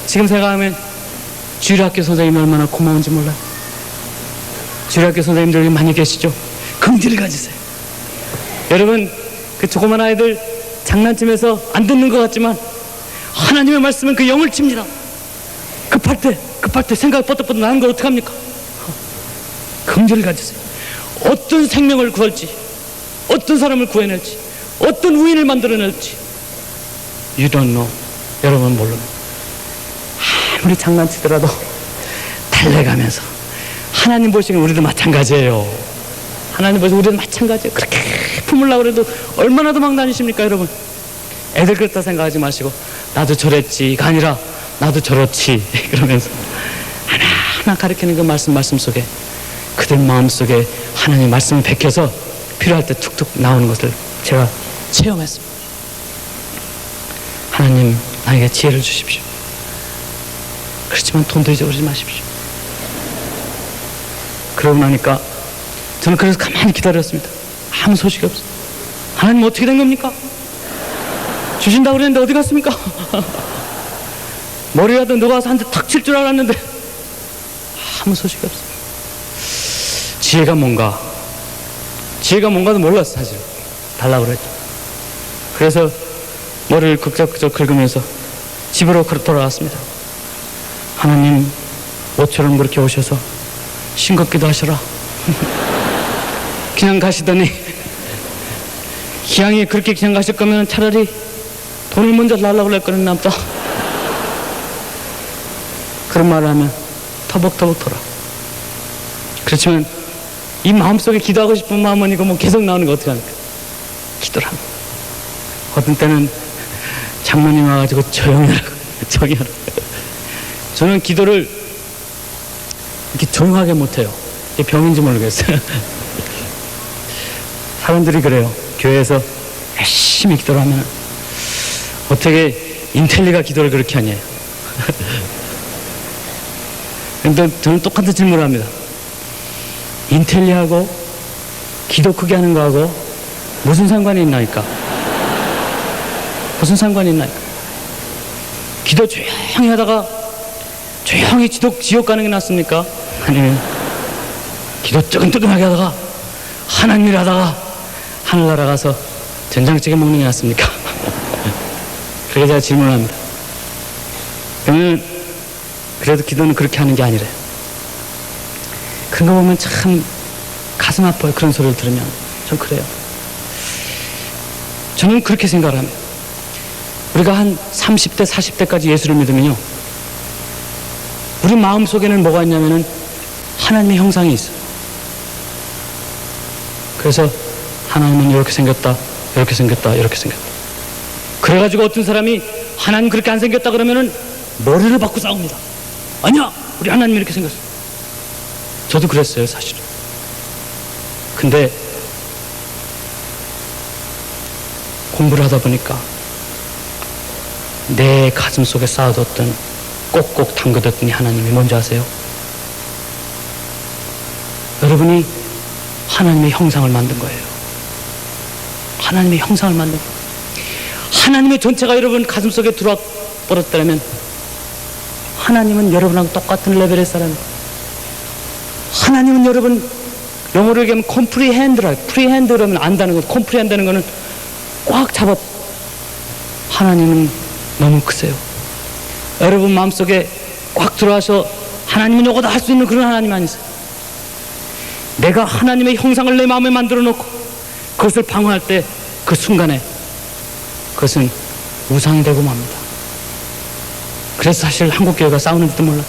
지금 생각하면 주일학교 선생님이 얼마나 고마운지 몰라요. 주일학교 선생님들 여기 많이 계시죠? 긍지를 가지세요. 여러분, 그 조그만 아이들 장난치면서 안 듣는 것 같지만 하나님의 말씀은 그 영을 칩니다. 급할 때 생각 뻗떡뻗떡 나는 걸 어떡합니까? 긍지를 가지세요. 어떤 생명을 구할지, 어떤 사람을 구해낼지, 어떤 우인을 만들어낼지 You don't know. 여러분 모릅니다. 아무리 장난치더라도 달래가면서 하나님 보시기엔 우리도 마찬가지예요. 하나님 보시기엔 우리도 마찬가지예요. 그렇게 품으려고 해도 얼마나 도망 다니십니까 여러분. 애들 그렇다 생각하지 마시고 나도 저랬지가 아니라 나도 저렇지 그러면서 하나하나 가르치는 그 말씀 속에 그들 마음속에 하나님의 말씀이 베껴서 필요할 때 툭툭 나오는 것을 제가 체험했습니다. 하나님 나에게 지혜를 주십시오. 그렇지만 돈도 잊어버리지 마십시오. 그러고 나니까 저는 그래서 가만히 기다렸습니다. 아무 소식이 없어요. 하나님 어떻게 된 겁니까? 주신다고 그랬는데 어디 갔습니까? 머리라도 누가 와서 한 대 탁 칠 줄 알았는데 아무 소식이 없어요. 지혜가 뭔가도 몰랐어. 사실 달라고 그랬죠. 그래서 머리를 극적극적 긁으면서 집으로 돌아왔습니다. 하나님 모처럼 그렇게 오셔서 싱겁기도 하셔라. 그냥 가시더니 기왕에 그렇게 그냥 가실 거면 차라리 돈을 먼저 달라고 그럴 거는 남자. 그런 말을 하면 터벅터벅 돌아. 그렇지만 이 마음속에 기도하고 싶은 마음은 이거 뭐 계속 나오는 거 어떻게 합니까? 기도를 합니다. 어떤 때는 장모님 와가지고 조용히 하라고. 저는 기도를 이렇게 조용하게 못해요. 이게 병인지 모르겠어요. 사람들이 그래요. 교회에서 열심히 기도를 하면 어떻게 인텔리가 기도를 그렇게 하냐. 근데 저는 똑같은 질문을 합니다. 인텔리하고 기도 크게 하는 거하고 무슨 상관이 있나이까? 무슨 상관이 있나이까? 기도 조용히 하다가 조용히 지옥 가는 게 낫습니까? 아니면 기도 뜨근뜨근하게 하다가 하나님 일 하다가 하늘나라 가서 된장찌개 먹는 게 낫습니까? 그렇게 제가 질문을 합니다. 그러면 그래도 기도는 그렇게 하는 게 아니래요. 그런 거 보면 참 가슴 아파요. 그런 소리를 들으면. 전 그래요. 저는 그렇게 생각을 합니다. 우리가 한 30대, 40대까지 예수를 믿으면요, 우리 마음속에는 뭐가 있냐면은 하나님의 형상이 있어요. 그래서 하나님은 이렇게 생겼다, 이렇게 생겼다, 이렇게 생겼다. 그래가지고 어떤 사람이 하나님 그렇게 안 생겼다 그러면은 머리를 받고 싸웁니다. 아니야, 우리 하나님 이렇게 생겼어. 저도 그랬어요, 사실은. 근데 공부를 하다 보니까 내 가슴 속에 쌓아뒀던, 꼭꼭 담겨뒀더니 하나님이 뭔지 아세요? 여러분이 하나님의 형상을 만든 거예요. 하나님의 형상을 만든 거예요. 하나님의 전체가 여러분 가슴 속에 들어와 버렸다면 하나님은 여러분하고 똑같은 레벨의 사람이에요. 하나님은 여러분, 영어로 얘기하면 컴프리핸드라, 프리핸드라면 안다는 거, 컴프리핸드는 거는 꽉 잡아. 하나님은 너무 크세요. 여러분 마음속에 꽉 들어와서 하나님은 요거다 할 수 있는 그런 하나님 아니세요. 내가 하나님의 형상을 내 마음에 만들어 놓고 그것을 방어할 때 그 순간에 그것은 우상이 되고 맙니다. 그래서 사실 한국교회가 싸우는지도 몰라.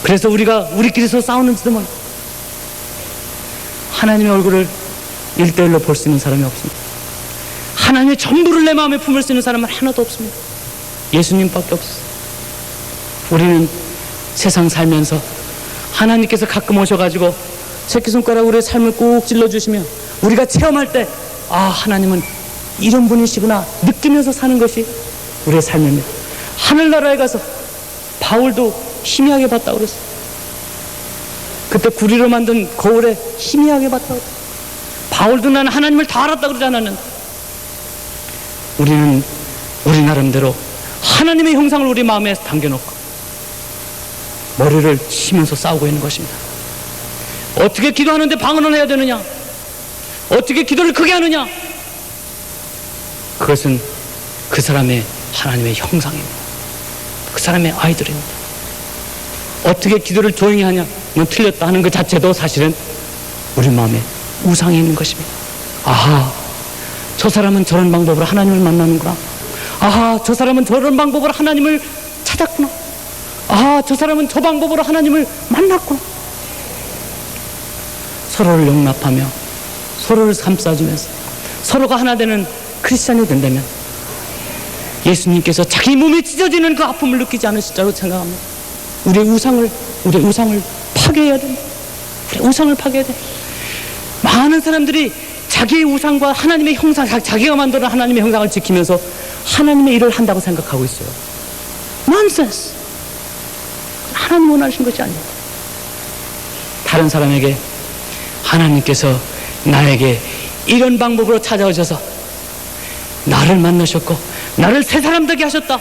그래서 우리끼리서 싸우는지도 몰라. 하나님의 얼굴을 1대1로 볼 수 있는 사람이 없습니다. 하나님의 전부를 내 마음에 품을 수 있는 사람은 하나도 없습니다. 예수님밖에 없어요. 우리는 세상 살면서 하나님께서 가끔 오셔가지고 새끼손가락으로 우리의 삶을 꾹 찔러주시면 우리가 체험할 때, 아, 하나님은 이런 분이시구나 느끼면서 사는 것이 우리의 삶입니다. 하늘나라에 가서 바울도 희미하게 봤다고 그랬어요. 그때 구리로 만든 거울에 희미하게 봤다고 그랬어요. 바울도 나는 하나님을 다 알았다고 그러지 않았는데, 우리는 우리 나름대로 하나님의 형상을 우리 마음에 담겨놓고 머리를 치면서 싸우고 있는 것입니다. 어떻게 기도하는데 방언을 해야 되느냐? 어떻게 기도를 크게 하느냐? 그것은 그 사람의 하나님의 형상입니다. 그 사람의 아이들입니다. 어떻게 기도를 조용히 하냐? 넌 틀렸다 하는 것 자체도 사실은 우리 마음에 우상이 있는 것입니다. 아하, 저 사람은 저런 방법으로 하나님을 만나는구나. 아하, 저 사람은 저런 방법으로 하나님을 찾았구나. 아하, 저 사람은 저 방법으로 하나님을 만났구나. 서로를 용납하며 서로를 감싸주면서 서로가 하나 되는 크리스찬이 된다면 예수님께서 자기 몸이 찢어지는 그 아픔을 느끼지 않으시자고 생각합니다. 우리의 우상을 파괴해야 됩니다. 우리의 우상을 파괴해야 됩니다. 많은 사람들이 자기의 우상과 하나님의 형상, 자기가 만드는 하나님의 형상을 지키면서 하나님의 일을 한다고 생각하고 있어요. 넌센스. 하나님 원하신 것이 아닙니다. 다른 사람에게 하나님께서 나에게 이런 방법으로 찾아오셔서 나를 만나셨고 나를 새 사람 되게 하셨다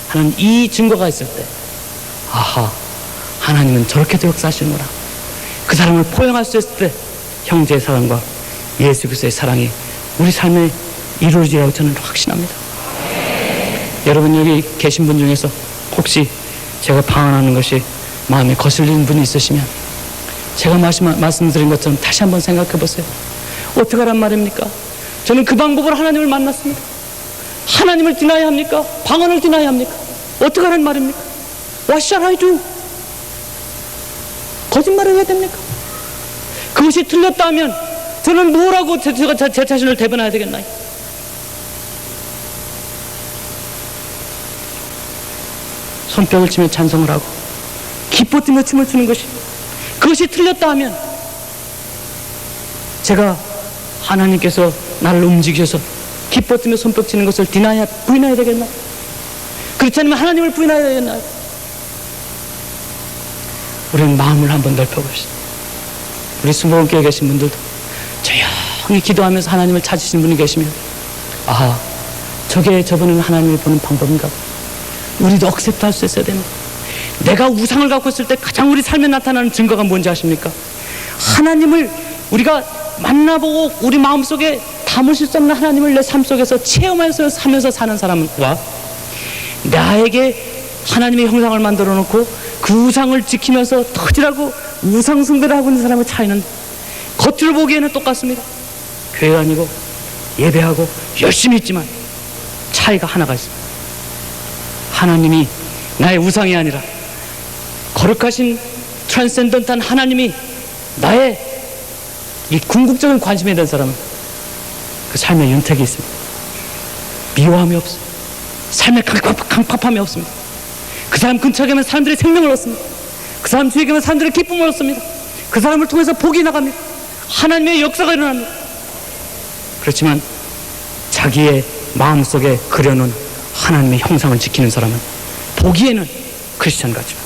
하는 이 증거가 있을 때, 아하, 하나님은 저렇게도 역사하시는구나. 그 사람을 포용할 수 있을 때 형제의 사랑과 예수 그리스도의 사랑이 우리 삶에 이루어지라고 저는 확신합니다. 여러분 여기 계신 분 중에서 혹시 제가 방언하는 것이 마음에 거슬리는 분이 있으시면 제가 말씀드린 것처럼 다시 한번 생각해 보세요. 어떻게 하란 말입니까? 저는 그 방법으로 하나님을 만났습니다. 하나님을 디나야 합니까? 방언을 디나야 합니까? 어떻게 하란 말입니까? What shall I do? 거짓말을 해야 됩니까? 그것이 틀렸다 하면 저는 뭐라고 제가 제 자신을 대변해야 되겠나요? 손뼉을 치며 찬송을 하고 기뻐 뛰며 춤을 추는 것이, 그것이 틀렸다 하면 제가 하나님께서 나를 움직이셔서 기뻐 뛰며 손뼉 치는 것을 부인해야 되겠나요? 그렇지 않으면 하나님을 부인해야 되겠나요? 우리는 마음을 한번 넓혀봅시다. 우리 수목원교회에 계신 분들도 조용히 기도하면서 하나님을 찾으시는 분이 계시면, 아하, 저게 저분은 하나님을 보는 방법인가? 우리도 억셉트할 수 있어야 됩니다. 내가 우상을 갖고 있을 때 가장 우리 삶에 나타나는 증거가 뭔지 아십니까? 하나님을 우리가 만나보고 우리 마음속에 담으실 수 없는 하나님을 내 삶 속에서 체험하면서 사는 사람과 나에게 하나님의 형상을 만들어 놓고 그 우상을 지키면서 터지라고 우상 숭배를 하고 있는 사람의 차이는 겉으로 보기에는 똑같습니다. 교회 다니고 예배하고 열심히 있지만 차이가 하나가 있습니다. 하나님이 나의 우상이 아니라 거룩하신 트랜센던트한 하나님이 나의 이 궁극적인 관심에 대한 사람은 그 삶의 윤택이 있습니다. 미워함이 없어요. 삶의 강팍함이 없습니다. 그 사람 근처에 가면 사람들이 생명을 얻습니다. 그 사람 주위에 가면 사람들이 기쁨을 얻습니다. 그 사람을 통해서 복이 나갑니다. 하나님의 역사가 일어납니다. 그렇지만 자기의 마음속에 그려놓은 하나님의 형상을 지키는 사람은 보기에는 크리스천 같지만,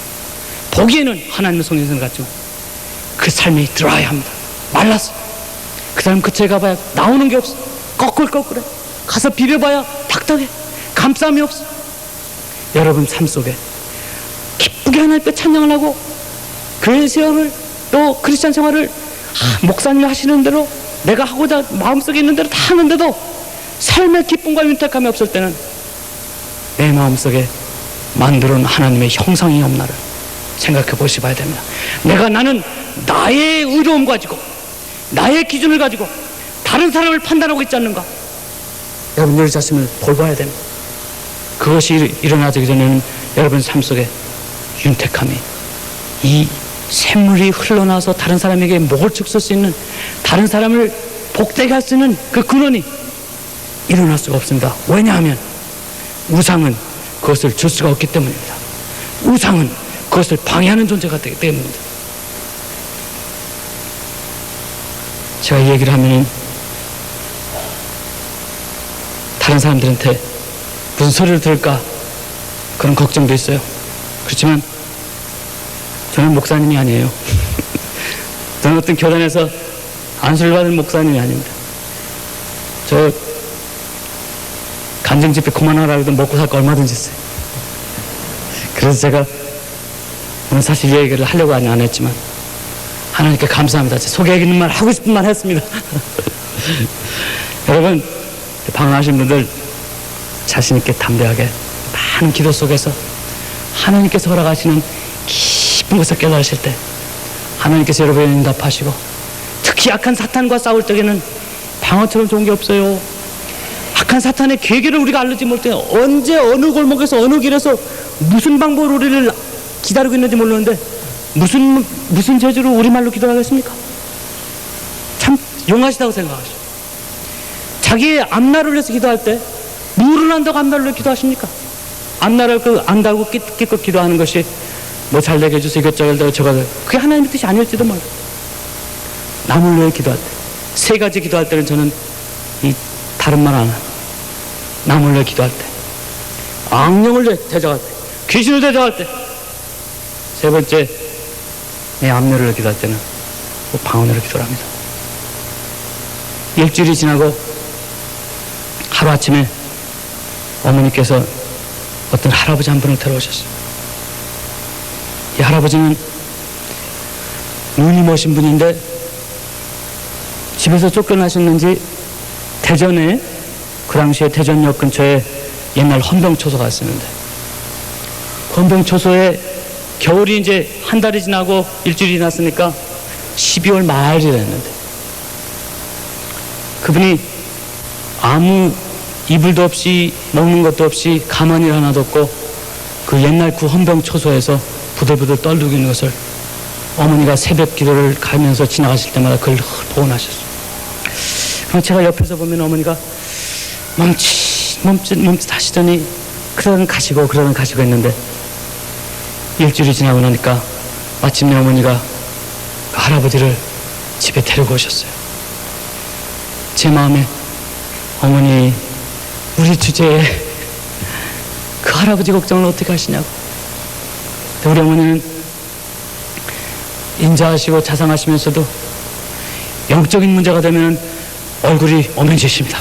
보기에는 하나님의 성령을 같지만 그 삶이 드라이합니다. 말랐어. 그 사람 그처에 가봐야 나오는 게 없어. 꺼끌꺼끌해. 가서 비벼봐야 탁탁해. 감싸움이 없어. 여러분 삶 속에 기쁘게 하나님께 찬양을 하고 교회 생활을 또 크리스천 생활을 목사님이 하시는 대로 내가 하고자 마음속에 있는 대로 다 하는데도 삶의 기쁨과 윤택함이 없을 때는 내 마음속에 만들어놓은 하나님의 형상이 없나를 생각해 보셔봐야 됩니다. 나는 나의 의로움 가지고 나의 기준을 가지고 다른 사람을 판단하고 있지 않는가? 여러분 우리 자신을 돌봐야 됩니다. 그것이 일어나기 전에는 여러분 삶 속에 윤택함이, 이 샘물이 흘러나와서 다른 사람에게 목을 축설 수 있는, 다른 사람을 복되게 할 수 있는 그 근원이 일어날 수가 없습니다. 왜냐하면 우상은 그것을 줄 수가 없기 때문입니다. 우상은 그것을 방해하는 존재가 되기 때문입니다. 제가 이 얘기를 하면 다른 사람들한테 무슨 소리를 들을까 그런 걱정도 있어요. 그렇지만 저는 목사님이 아니에요. 저는 어떤 교단에서 안수를 받은 목사님이 아닙니다. 저 간증 집회 그만하라 해도 먹고 살 거 얼마든지 있어요. 그래서 제가 오늘 사실 이 얘기를 하려고 안 했지만 하나님께 감사합니다. 제 속에 있는 말 하고 싶은 말 했습니다. 여러분 방황하신 분들 자신 있게 담대하게 많은 기도 속에서 하나님께서 허락하시는 깊은 것을 깨달으실 때 하나님께서 여러분의 응답하시고, 특히 악한 사탄과 싸울 때에는 방어처럼 좋은 게 없어요. 악한 사탄의 계계를 우리가 알지 못해 언제 어느 골목에서 어느 길에서 무슨 방법으로 우리를 기다리고 있는지 모르는데 무슨 재주로 우리말로 기도하겠습니까? 참 용하시다고 생각하시죠. 자기의 앞날을 위해서 기도할 때 물을 안다고 앞날을 위해 기도하십니까? 앞날을 안다고 기껏 기도하는 것이 뭐 잘되게 해주세요 이것저것 저것, 그게 하나님의 뜻이 아닐지도 몰라요. 남을 위해 기도할 때, 세 가지 기도할 때는 저는 이 다른 말 안 해요. 남을 위해 기도할 때, 악령을 대적할 때, 귀신을 대적할 때, 세 번째 내 앞날을 위해 기도할 때는 방언으로 기도를 합니다. 일주일이 지나고 하루아침에 어머니께서 어떤 할아버지 한 분을 데려오셨어요. 이 할아버지는 눈이 멋진 분인데 집에서 쫓겨나셨는지 대전에, 그 당시에 대전역 근처에 옛날 헌병초소가 있었는데 그 헌병초소에 겨울이 이제 한 달이 지나고 일주일이 지났으니까 12월 말이 됐는데 그분이 아무 이불도 없이 먹는 것도 없이 가만히 하나도 없고 그 옛날 그 헌병초소에서 부들부들 떨리고 있는 것을 어머니가 새벽 기도를 가면서 지나가실 때마다 그걸 보고 나셨어요. 그럼 제가 옆에서 보면 어머니가 멈칫 하시더니 그러던 가시고 했는데 일주일이 지나고 나니까 마침내 어머니가 그 할아버지를 집에 데리고 오셨어요. 제 마음에 어머니 우리 주제에 그 할아버지 걱정을 어떻게 하시냐고. 우리 어머니는 인자하시고 자상하시면서도 영적인 문제가 되면 얼굴이 어면지십니다.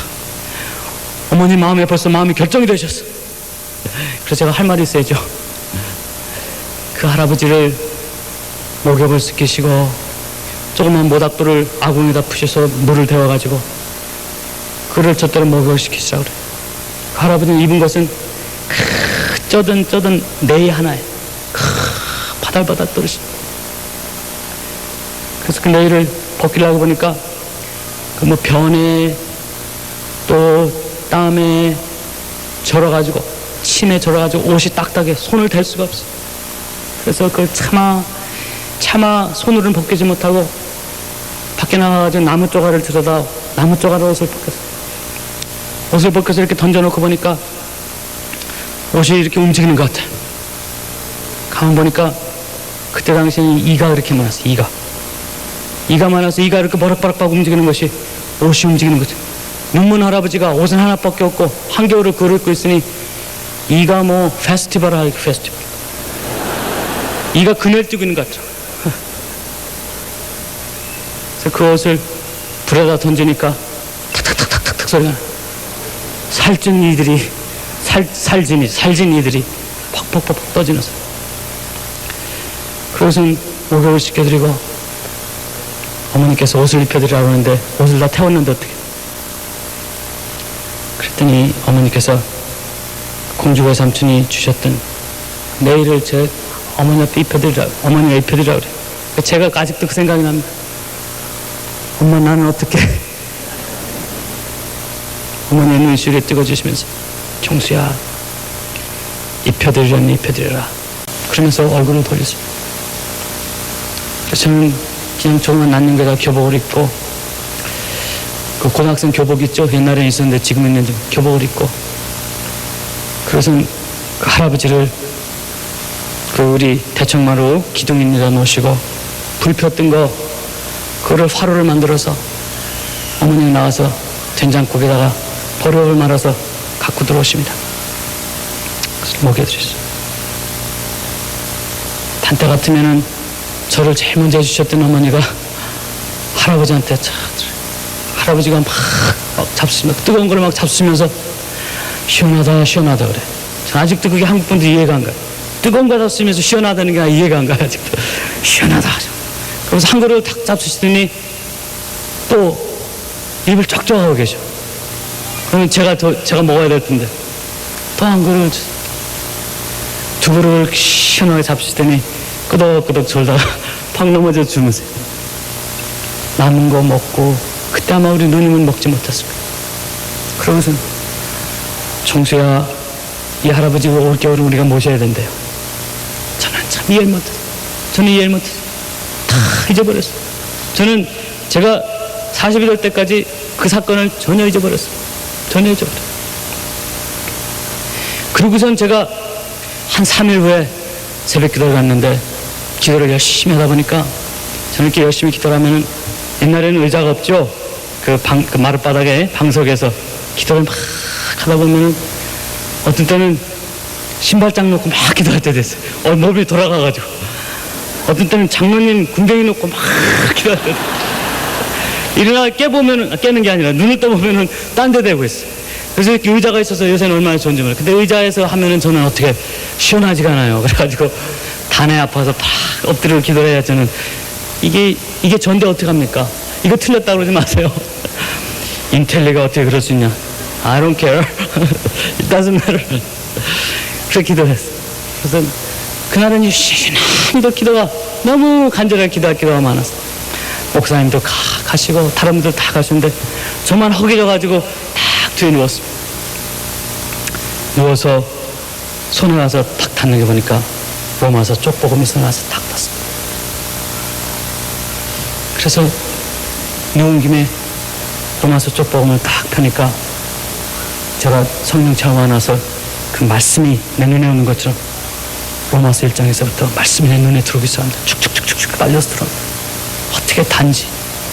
어머니 마음에 벌써 마음이 결정이 되셨어. 그래서 제가 할 말이 있어야죠. 그 할아버지를 목욕을 시키시고 조그만 모닥불을 아궁에다 푸셔서 물을 데워가지고 그를 젖대로 목욕을 시키시라고 그래요. 그 할아버지는 입은 것은 쩌든 네이 하나에 바달바달 떨으십니다. 그래서 그 네이를 벗기려고 보니까 그 뭐 변에 또 땀에 절어가지고 침에 절어가지고 옷이 딱딱해 손을 댈 수가 없어. 그래서 그 차마 손으로는 벗기지 못하고 밖에 나가가지고 나무 조각을 들여다 나무 조각으로 옷을 벗겼어. 옷을 벗겨서 이렇게 던져놓고 보니까 옷이 이렇게 움직이는 것 같아. 가만 보니까 그때 당시에는 이가 이렇게 많았어. 이가 많아서 이가 이렇게 버럭버럭 움직이는 것이 옷이 움직이는 거죠. 눈먼 할아버지가 옷은 하나밖에 없고 한겨울을 그을 입고 있으니 이가 뭐 페스티벌 하기 페스티벌. 이가 그늘 뛰고 있는 것 같죠. 그래서 그 옷을 불에다 던지니까 탁탁탁탁탁 소리가 나. 살찐 이들이 살진 이들이 퍽퍽퍽 떠지면서 그것은 목욕을 시켜드리고 어머니께서 옷을 입혀드리라고 하는데 옷을 다 태웠는데 어떻게 그랬더니 어머니께서 공주의 삼촌이 주셨던 내일을 제 어머니한테 어머니가 입혀드리라고 그래요. 제가 아직도 그 생각이 납니다. 엄마 나는 어떻게 어머니의 눈시울에 찍어주시면서 경수야 입혀드리려니 입혀드려라 그러면서 얼굴을 돌렸어요. 그래서 저는 그냥 조그만 난닝개가 교복을 입고 그 고등학생 교복 있죠? 옛날에 있었는데 지금 있는지 교복을 입고 그래서 그 할아버지를 그 우리 대청마루 기둥입니다 놓으시고 불 폈던 거 그거를 화로를 만들어서 어머니가 나와서 된장국에다가 버럭을 말아서 갖고 들어오십니다. 그래서 먹여드렸어요. 한때 같으면은 저를 제일 먼저 해주셨던 어머니가 할아버지한테 할아버지가 막 잡수면서 뜨거운 걸 막 잡수면서 시원하다 시원하다 그래. 전 아직도 그게 한국 분들 이해가 안 가요. 뜨거운 거 잡수면서 시원하다는 게 이해가 안 가요. 아직도 시원하다. 그래서 한 그릇 탁 잡수시더니 또 입을 쩍쩍 하고 계셔. 그러면 제가 먹어야 될 텐데 또 한 그릇 두 그릇을 시원하게 잡수시더니 끄덕끄덕 졸다가 팍 넘어져 주무세요. 남은 거 먹고 그때 아마 우리 누님은 먹지 못했을 거예요. 그러면서 정수야 이 할아버지 올겨울은 우리가 모셔야 된대요. 저는 참 이해를 못했어요. 저는 이해를 못했어요. 다 잊어버렸어요. 저는 제가 40이 될 때까지 그 사건을 전혀 잊어버렸어요. 전혀 잊어버렸어요. 그러고선 제가 한 3일 후에 새벽 기도를 갔는데 기도를 열심히 하다 보니까 저는 이렇게 열심히 기도를 하면은 옛날에는 의자가 없죠. 그 마룻바닥에 방석에서 기도를 막 하다 보면은 어떤 때는 신발장 놓고 막 기도할 때 됐어요. 몸이 돌아가가지고 어떤 때는 장로님 군뱅이 놓고 막 기도할 때 일어나 깨는 게 아니라 눈을 떠보면은 딴 데 대고 있어요. 그래서 이렇게 의자가 있어서 요새는 얼마나 좋은지 몰라요. 근데 의자에서 하면은 저는 어떻게 시원하지가 않아요. 그래가지고 단에 아파서 팍 엎드려 기도를 해야 저는 이게 전데 어떻게 합니까? 이거 틀렸다고 그러지 마세요. 인텔리가 어떻게 그럴 수 있냐? I don't care. It doesn't matter. 그렇게 기도를 했어요. 그래서 그날은 신나게 기도가 너무 간절하게 기도할 기도가 많았어요. 목사님도 가시고 다른 분들 다 가시는데 저만 허기져가지고 딱 뒤에 누웠습니다. 누워서 손에 와서 탁 닿는 게 보니까 로마서 쪽복음이 써놔서 탁 닿습니다. 그래서 누운 김에 로마서 쪽복음을 딱 펴니까 제가 성령 체험하고 나서 그 말씀이 내 눈에 오는 것처럼 로마서 1장에서부터 말씀이 내 눈에 들어오기 시작합니다. 축축축축 빨려서 들어옵니다.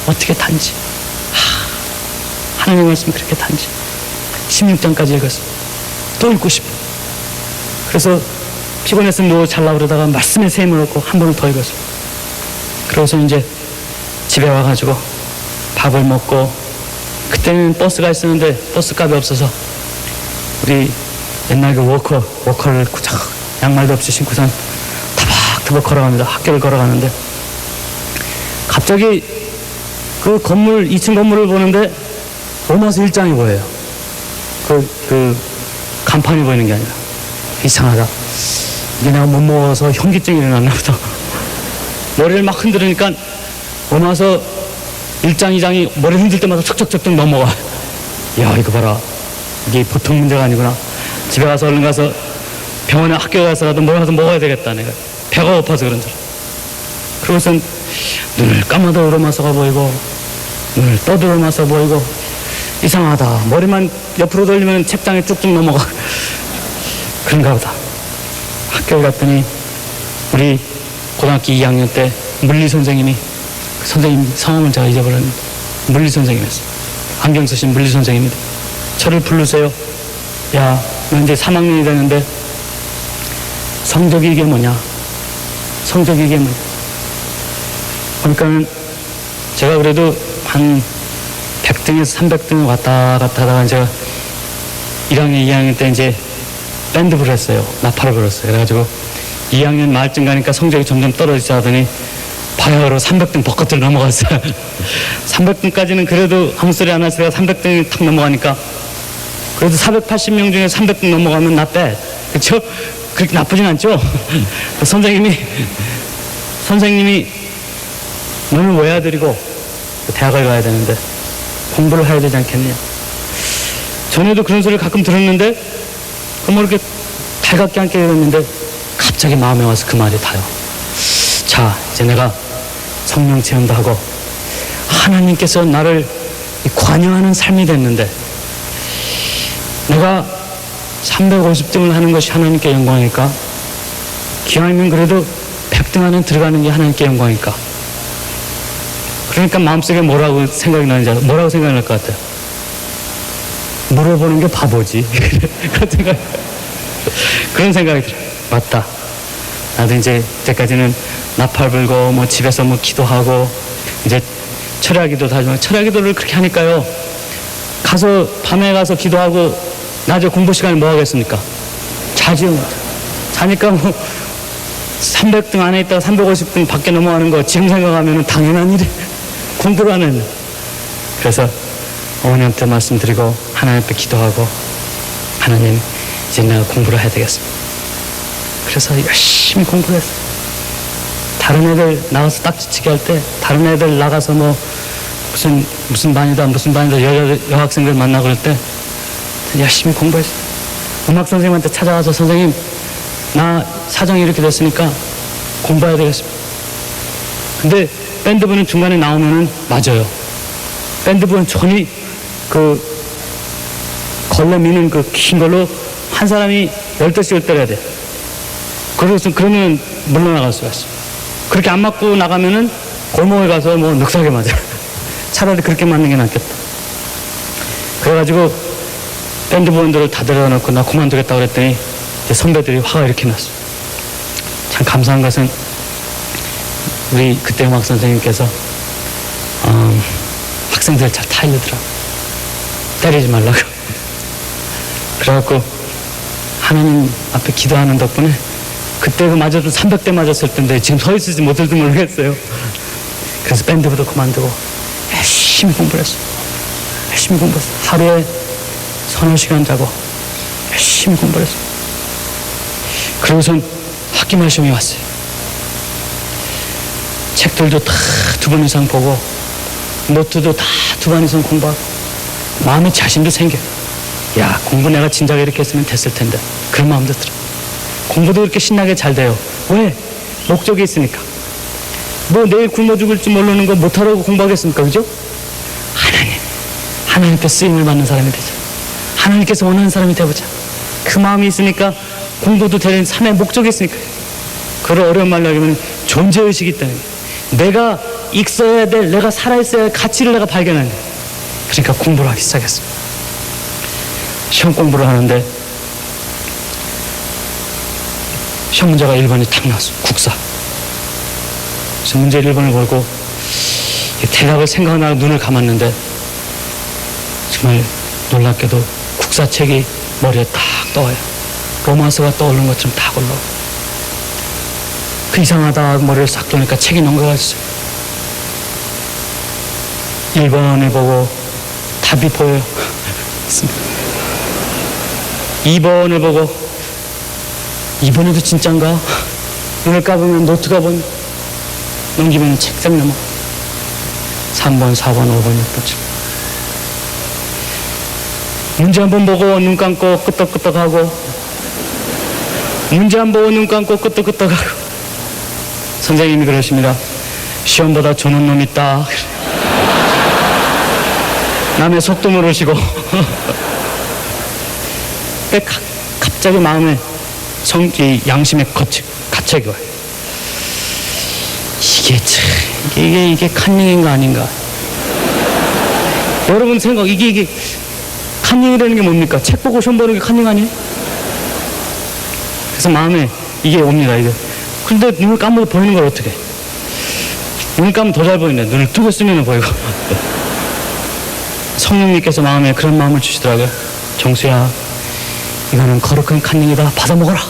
어떻게 단지 하나님의 말씀이 그렇게 단지 16장까지 읽었습니다. 또 읽고 싶어. 그래서 피곤해서 누워 자려고 그러다가 말씀에 셈을 얻고 한 번을 더 읽었어요. 그래서 이제 집에 와가지고 밥을 먹고 그때는 버스가 있었는데 버스 값이 없어서 우리 옛날 그 워커를 구작 양말도 없이 신고선 타박타박 걸어갑니다. 학교를 걸어가는데 갑자기 그 건물 2층 건물을 보는데 로마서 1장이 보여요. 그 간판이 보이는 게 아니라 이상하다. 이게 내가 못 먹어서 현기증이 일어났나 보다. 머리를 막 흔들으니까 로마서 1장, 2장이 머리 흔들 때마다 척척척척 넘어가. 야, 이거 봐라. 이게 보통 문제가 아니구나. 집에 가서 얼른 가서 병원에 학교에 가서라도 뭘 하서 먹어야 되겠다. 내가 배가 고파서 그런 줄. 그러고선 눈을 감아도 으로마서가 보이고 눈을 떠도 으로마서 보이고 이상하다. 머리만 옆으로 돌리면 책장에 쭉쭉 넘어가. 그런가 보다. 학교에 갔더니 우리 고등학교 2학년 때 물리 선생님이, 그 선생님 성함은 제가 잊어버렸는데 물리 선생님이었어요. 안경 쓰신 물리 선생님인데 저를 부르세요. 야, 너 이제 3학년이 되는데 성적이 이게 뭐냐? 성적이 이게 뭐냐? 그러니까는 제가 그래도 한 100등에서 300등을 왔다 갔다 하다가 제가 1학년, 2학년 때 이제 밴드 불었어요. 나팔을 불었어요. 그래가지고 2학년 말쯤 가니까 성적이 점점 떨어지자 하더니 바야흐로 300등 벅커트를 넘어갔어요. 300등까지는 그래도 아무 소리 안 하시다가 300등이 탁 넘어가니까 그래도 480명 중에 300등 넘어가면 not bad. 그쵸? 그렇게 나쁘진 않죠? 선생님이 너는 외아들이고 대학을 가야 되는데 공부를 해야 되지 않겠냐. 전에도 그런 소리를 가끔 들었는데 뭐 이렇게 달갑게 않게 들었는데 갑자기 마음에 와서 그 말이 닿아요. 자, 이제 내가 성령 체험도 하고 하나님께서 나를 관여하는 삶이 됐는데 내가 350등을 하는 것이 하나님께 영광일까? 기왕이면 그래도 100등 안에 들어가는 게 하나님께 영광일까? 그러니까 마음속에 뭐라고 생각이 나는지 알아요? 뭐라고 생각이 날 것 같아요? 물어보는 게 바보지. 그런 생각이 들어요. 맞다. 나도 이제 이때까지는 나팔 불고 뭐 집에서 뭐 기도하고 이제 철야기도도 하지만 철야기도를 그렇게 하니까요. 가서 밤에 가서 기도하고 낮에 공부 시간에 뭐 하겠습니까? 자지요. 자니까 뭐 300등 안에 있다가 350등 밖에 넘어가는 거 지금 생각하면 당연한 일이 공부를 안 했네. 그래서 어머니한테 말씀드리고 하나님 앞에 기도하고 하나님 이제 내가 공부를 해야 되겠습니다. 그래서 열심히 공부를 했어요. 다른 애들 나가서 딱지치기 할 때 다른 애들 나가서 뭐 무슨 반이다 여학생들 만나 그럴 때 열심히 공부했어요. 음악 선생님한테 찾아가서 선생님 나 사정이 이렇게 됐으니까 공부해야 되겠습니다. 근데 밴드부는 중간에 나오면은 맞아요. 밴드부는 전이 그 걸레 미는 그 긴 걸로 한 사람이 10대씩을 때려야 돼. 그러면 물러나갈 수가 있어. 그렇게 안 맞고 나가면은 골목에 가서 뭐 늑사게 맞아. 차라리 그렇게 맞는 게 낫겠다. 그래가지고 밴드 부원들을 다 데려다 놓고 나 그만두겠다고 그랬더니 이제 선배들이 화가 이렇게 났어. 참 감사한 것은 우리 그때 음악 선생님께서 학생들 잘 타일르더라고. 때리지 말라고. 그래갖고 하나님 앞에 기도하는 덕분에 그때 그 맞아도 300대 맞았을 텐데 지금 서 있을지 못할지 모르겠어요. 그래서 밴드부도 그만두고 열심히 공부를 했어요. 열심히 공부했어요. 하루에 서너 시간 자고 열심히 공부를 했어요. 그러고선 학기말 시험이 왔어요. 책들도 다 2번 이상 보고 노트도 다 2번 이상 공부하고 마음에 자신도 생겨요. 야, 공부 내가 진작에 이렇게 했으면 됐을 텐데. 그런 마음도 들어. 공부도 그렇게 신나게 잘 돼요. 왜? 목적이 있으니까. 뭐 내일 굶어 죽을지 모르는 거 못하라고 공부하겠습니까? 그죠? 하나님께 쓰임을 받는 사람이 되자. 하나님께서 원하는 사람이 되보자. 그 마음이 있으니까 공부도 되는 삶의 목적이 있으니까. 그걸 어려운 말로 하면 존재의식이 있다는 거예요. 내가 있어야 될, 내가 살아있어야 할 가치를 내가 발견하는 거예요. 그러니까 공부를 하기 시작했습니다. 시험 공부를 하는데 시험 문제가 1번이 탁 나왔어. 국사. 그래서 문제 1번을 보고 대답을 생각하다가 눈을 감았는데 정말 놀랍게도 국사책이 머리에 딱 떠와요. 로마서가 떠오르는 것처럼 딱 올라오고. 그 이상하다 머리를 싹 도니까 책이 넘겨갔어요. 1번을 보고 답이 보여요. 2번을 보고 2번에도 진짠가? 눈을 감으면 노트가 넘기면 책장 넘어. 3번, 4번, 5번, 6번, 7번. 문제 한 번 보고 눈 감고 끄떡끄떡하고, 문제 한 번 보고 눈 감고 끄떡끄떡하고. 선생님이 그러십니다. 시험보다 조는 놈 있다. 남의 속도 모르시고. 갑자기 마음에 양심의 가책이 와요. 이게 칸닝인가 아닌가. 여러분 생각, 이게 칸닝이라는 게 뭡니까? 책 보고 시험 보는 게 칸닝 아니에요? 그래서 마음에 이게 옵니다, 이게. 근데 눈을 감고 보이는 걸 어떻게 해? 눈을 감으면 더 잘 보이네. 눈을 뜨고 쓰면 보이고. 성령님께서 마음에 그런 마음을 주시더라고요. 정수야, 이거는 거룩한 칸닝이다. 받아먹어라.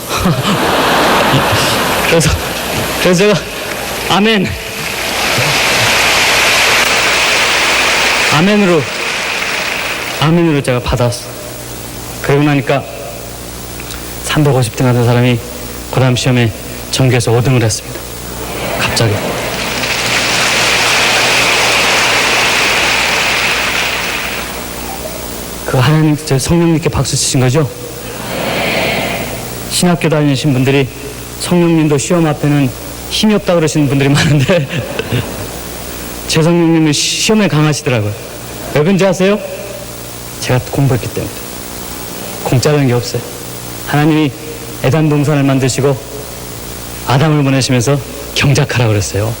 그래서 제가 아멘으로 제가 받았어. 그러고 나니까 350등 하던 사람이 그 다음 시험에 전교에서 5등을 했습니다. 갑자기. 그 하나님, 성령님께 박수 치신 거죠? 신학교 다니신 분들이 성령님도 시험 앞에는 힘이 없다 그러시는 분들이 많은데 제 성령님은 시험에 강하시더라고요. 왜 그런지 아세요? 제가 공부했기 때문에. 공짜라는 게 없어요. 하나님이 에덴 동산을 만드시고 아담을 보내시면서 경작하라 그랬어요.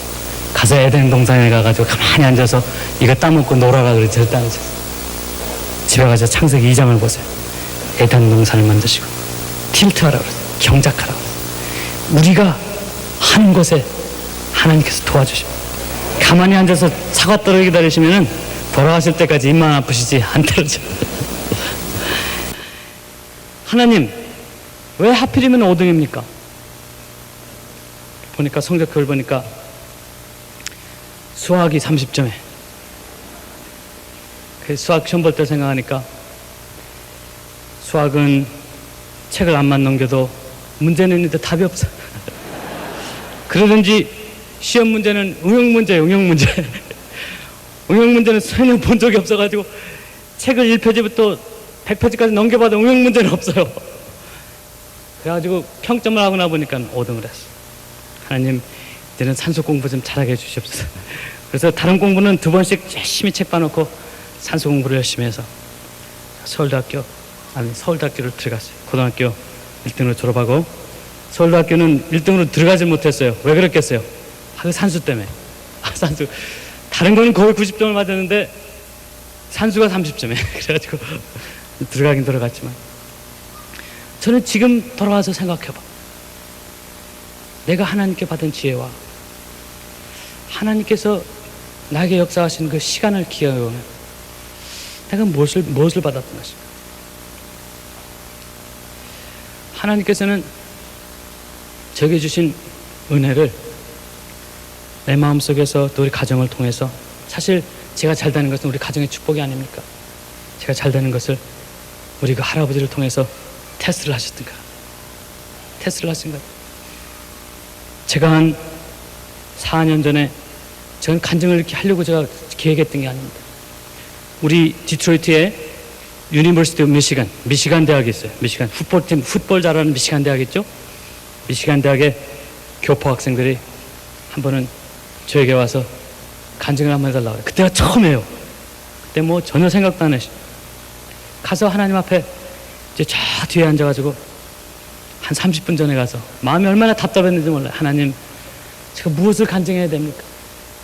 가서 에덴 동산에 가가지고 가만히 앉아서 이거 따먹고 놀아라 그랬지. 절대 안 했어요. 집에 가서 창세기 2장을 보세요. 에덴 동산을 만드시고 틸트하라 그랬어요. 경작하라 그랬어요. 우리가 하는 것에 하나님께서 도와주십니다. 가만히 앉아서 사과 떨어 기다리시면은 돌아가실 때까지 입만 아프시지 안 떨어져. 하나님, 왜 하필이면 5등입니까? 보니까 성적표를 보니까 수학이 30점에. 그 수학 시험 볼 때 생각하니까 수학은 책을 안만 넘겨도 문제는 있는데 답이 없어. 그러든지 시험 문제는 응용 문제예요, 응용 문제. 응용 문제는 전혀 본 적이 없어가지고 책을 1페이지부터 100페이지까지 넘겨봐도 응용 문제는 없어요. 그래가지고 평점을 하고 나보니까 5등을 했어. 하나님, 이제는 산수 공부 좀 잘하게 해주시옵소서. 그래서 다른 공부는 2번씩 열심히 책 봐놓고 산수 공부를 열심히 해서 서울대학교를 들어갔어요. 고등학교 1등으로 졸업하고 서울대학교는 1등으로 들어가지 못했어요. 왜 그랬겠어요? 그 산수 때문에. 산수. 다른 거는 거의 90점을 맞았는데 산수가 30점에. 그래가지고 들어가긴 들어갔지만 저는 지금 돌아와서 생각해봐. 내가 하나님께 받은 지혜와 하나님께서 나에게 역사하신 그 시간을 기억해보면 내가 무엇을 받았던 것인가. 하나님께서는 저에게 주신 은혜를 내 마음속에서 또 우리 가정을 통해서, 사실 제가 잘 되는 것은 우리 가정의 축복이 아닙니까? 제가 잘 되는 것을 우리 그 할아버지를 통해서 테스트를 하셨던가. 테스트를 하신 거예요. 제가 한 4년 전에 저는 간증을 이렇게 하려고 제가 계획했던 게 아닙니다. 우리 디트로이트에 유니버시티 오브 미시간 대학이 있어요. 미시간 풋볼 잘하는 미시간 대학 있죠? 미시간 대학의 교포 학생들이 한 번은 저에게 와서 간증을 한번 해달라고 해요. 그때가 처음이에요. 그때 뭐 전혀 생각도 안 했어요. 가서 하나님 앞에 이제 저 뒤에 앉아가지고 한 30분 전에 가서 마음이 얼마나 답답했는지 몰라요. 하나님, 제가 무엇을 간증해야 됩니까?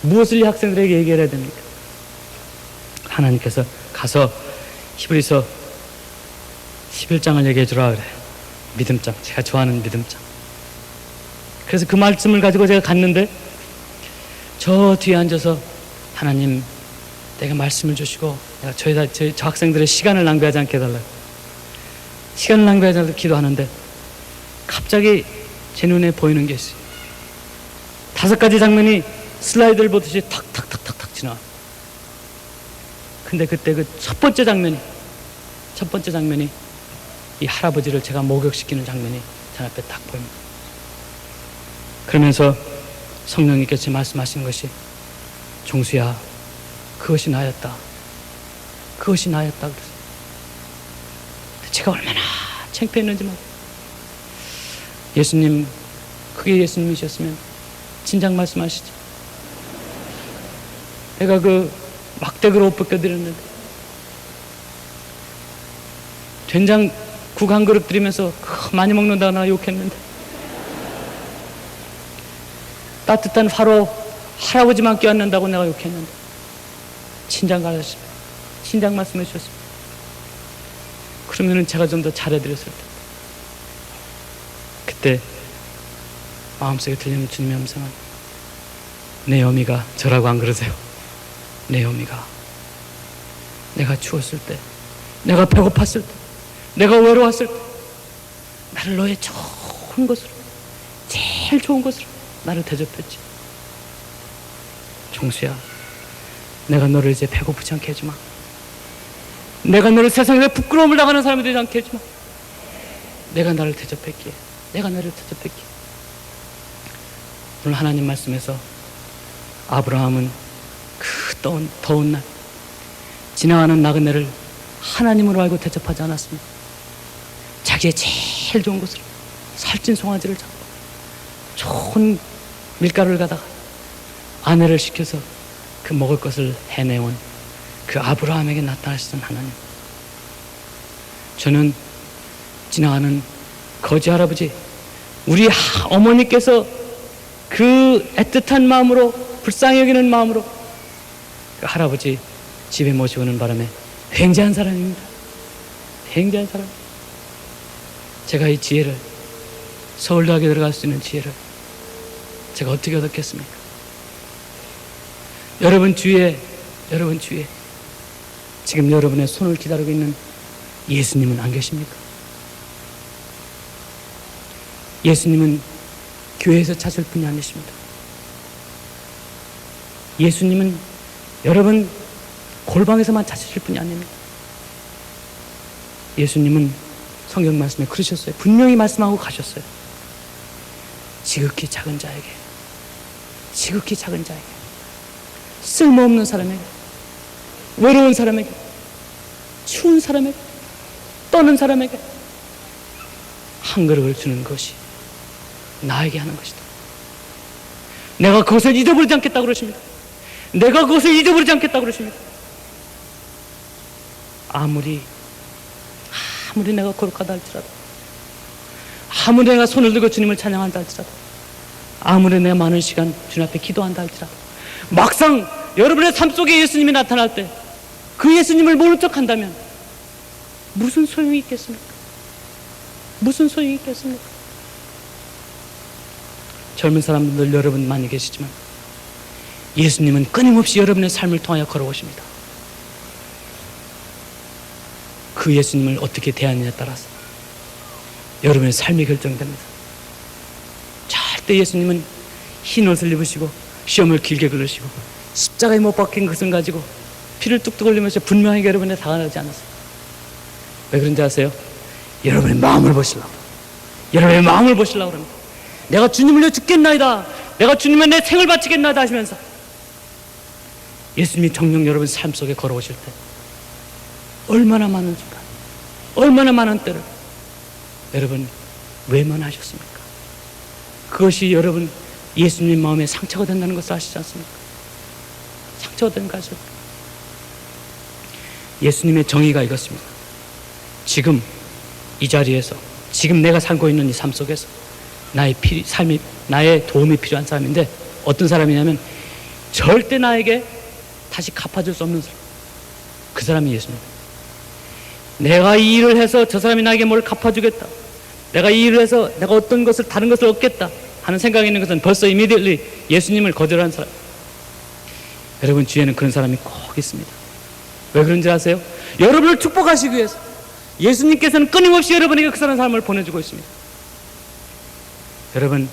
무엇을 이 학생들에게 얘기해야 됩니까? 하나님께서 가서 히브리서 11장을 얘기해 주라 그래. 믿음장. 제가 좋아하는 믿음장. 그래서 그 말씀을 가지고 제가 갔는데 저 뒤에 앉아서 하나님, 내가 말씀을 주시고 내가 저 학생들의 시간을 낭비하지 않게 해달라고. 시간을 낭비하지 않게 기도하는데 갑자기 제 눈에 보이는 게 있어요. 5가지 장면이 슬라이드를 보듯이 탁탁탁탁탁 지나와. 근데 그때 그 첫 번째 장면이 이 할아버지를 제가 목욕시키는 장면이 제 앞에 딱 보입니다. 그러면서 성령님께서 말씀하시는 것이, 종수야, 그것이 나였다. 그것이 나였다. 그랬어요. 제가 얼마나 창피했는지 몰라요. 예수님, 그게 예수님이셨으면 진작 말씀하시죠. 내가 그 막대기로 옷 벗겨드렸는데, 된장 국 한 그릇 드리면서 많이 먹는다고 나 욕했는데, 따뜻한 화로 할아버지만 껴안는다고 내가 욕했는데, 친장 가르치시면, 친장 말씀해 주셨습니다. 그러면은 제가 좀 더 잘해드렸을 텐데. 그때 마음속에 들리는 주님의 음성은, 내 어미가 저라고 안 그러세요. 내 어미가 내가 추웠을 때, 내가 배고팠을 때, 내가 외로웠을 때 나를 너의 좋은 것으로, 제일 좋은 것으로 나를 대접했지. 종수야, 내가 너를 이제 배고프지 않게 해주마. 내가 너를 세상에 부끄러움을 당하는 사람이 되지 않게 해주마. 내가 나를 대접했기에, 내가 너를 대접했기에. 오늘 하나님 말씀에서 아브라함은 그 더운 날 지나가는 나그네를 하나님으로 알고 대접하지 않았습니다. 자기의 제일 좋은 것으로 살찐 송아지를 잡고 좋은 밀가루를 가다가 아내를 시켜서 그 먹을 것을 해내온 그 아브라함에게 나타나시던 하나님. 저는 지나가는 거지 할아버지, 우리 어머니께서 그 애틋한 마음으로, 불쌍히 여기는 마음으로 그 할아버지 집에 모시고 오는 바람에 굉장한 사람입니다. 굉장한 사람. 제가 이 지혜를, 서울대학에 들어갈 수 있는 지혜를 제가 어떻게 얻었겠습니까? 여러분 주위에 지금 여러분의 손을 기다리고 있는 예수님은 안 계십니까? 예수님은 교회에서 찾을 분이 아니십니다. 예수님은 여러분 골방에서만 찾으실 분이 아닙니다. 예수님은 성경 말씀에 그러셨어요. 분명히 말씀하고 가셨어요. 지극히 작은 자에게, 지극히 작은 자에게, 쓸모없는 사람에게, 외로운 사람에게, 추운 사람에게, 떠는 사람에게 한 그릇을 주는 것이 나에게 하는 것이다. 내가 그것을 잊어버리지 않겠다고 그러십니다. 내가 그것을 잊어버리지 않겠다고 그러십니다. 아무리 내가 거룩하다 할지라도, 아무리 내가 손을 들고 주님을 찬양한다 할지라도, 아무리 내가 많은 시간 주님 앞에 기도한다 할지라도, 막상 여러분의 삶 속에 예수님이 나타날 때 그 예수님을 모른 척 한다면 무슨 소용이 있겠습니까? 무슨 소용이 있겠습니까? 젊은 사람들 여러분 많이 계시지만 예수님은 끊임없이 여러분의 삶을 통하여 걸어오십니다. 그 예수님을 어떻게 대하느냐에 따라서 여러분의 삶이 결정됩니다. 절대 예수님은 흰 옷을 입으시고 시험을 길게 걸으시고 십자가에 못 박힌 것을 가지고 피를 뚝뚝 흘리면서 분명하게 여러분에 다가가지 않았어요. 왜 그런지 아세요? 여러분의 마음을 보시려고, 여러분의 마음을 보시려고 합니다. 내가 주님을 위해 죽겠나이다, 내가 주님의 내 생을 바치겠나이다 하시면서 예수님이 정녕 여러분 삶 속에 걸어오실 때 얼마나 많은 순간, 얼마나 많은 때를 여러분 외면하셨습니까? 그것이 여러분 예수님 마음에 상처가 된다는 것을 아시지 않습니까? 상처가 된 것을. 예수님의 정의가 이것입니다. 지금 이 자리에서, 지금 내가 살고 있는 이 삶 속에서 나의 도움이 필요한 사람인데, 어떤 사람이냐면 절대 나에게 다시 갚아줄 수 없는 사람, 그 사람이 예수님입니다. 내가 이 일을 해서 저 사람이 나에게 뭘 갚아주겠다, 내가 이 일을 해서 내가 어떤 것을, 다른 것을 얻겠다 하는 생각이 있는 것은 벌써 immediately 예수님을 거절한 사람. 여러분 주위에는 그런 사람이 꼭 있습니다. 왜 그런지 아세요? 여러분을 축복하시기 위해서 예수님께서는 끊임없이 여러분에게 그 사람을 보내주고 있습니다. 여러분,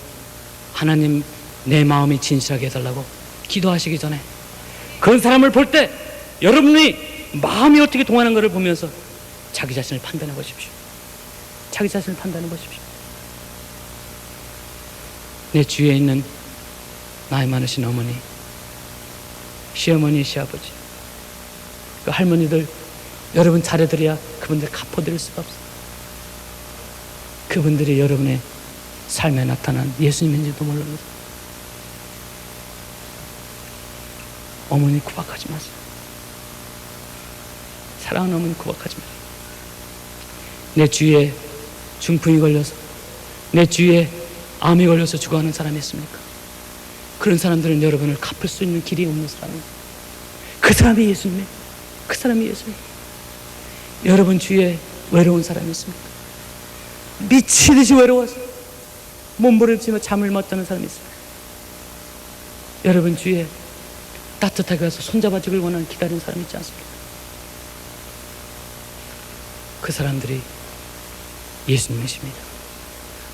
하나님 내 마음이 진실하게 해달라고 기도하시기 전에 그런 사람을 볼 때 여러분이 마음이 어떻게 동하는 것을 보면서 자기 자신을 판단해 보십시오. 자기 자신을 판단해 보십시오. 내 주위에 있는 나이 많으신 어머니, 시어머니, 시아버지, 그 할머니들 여러분 잘해드려야 그분들 갚아드릴 수가 없어요. 그분들이 여러분의 삶에 나타난 예수님인지도 모릅니다. 어머니 구박하지 마세요. 사랑하는 어머니 구박하지 마세요. 내 주위에 중풍이 걸려서, 내 주위에 암이 걸려서 죽어가는 사람이 있습니까? 그런 사람들은 여러분을 갚을 수 있는 길이 없는 사람입니다. 그 사람이 예수님이에요. 그 사람이 예수님. 여러분 주위에 외로운 사람이 있습니까? 미치듯이 외로워서 몸부림치며 잠을 못 자는 사람이 있습니까? 여러분 주위에 따뜻하게 와서 손잡아주길 원하는 기다리는 사람이 있지 않습니까? 그 사람들이 예수님이십니다.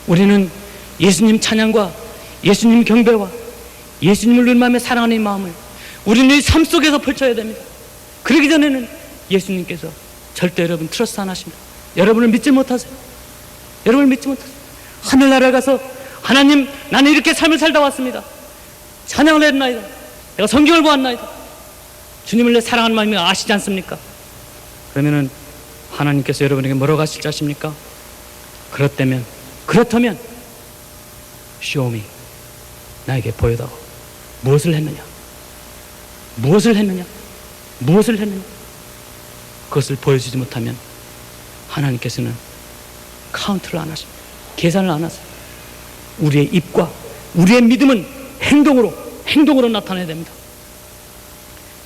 우리는 예수님 찬양과 예수님 경배와 예수님을 눈감아 사랑하는 이 마음을 우리는 이 삶 속에서 펼쳐야 됩니다. 그러기 전에는 예수님께서 절대 여러분 트러스트 안 하십니다. 여러분을 믿지 못하세요. 여러분을 믿지 못하세요. 하늘나라에 가서 하나님, 나는 이렇게 삶을 살다 왔습니다. 찬양을 했나이다. 내가 성경을 보았나이다. 주님을 내 사랑하는 마음이 아시지 않습니까? 그러면은 하나님께서 여러분에게 뭐라고 하실 줄 아십니까? 그렇다면 show me, 나에게 보여다오. 무엇을 했느냐? 무엇을 했느냐? 무엇을 했느냐? 그것을 보여주지 못하면 하나님께서는 카운트를 안 하십니다. 계산을 안 하세요. 우리의 입과 우리의 믿음은 행동으로 나타나야 됩니다.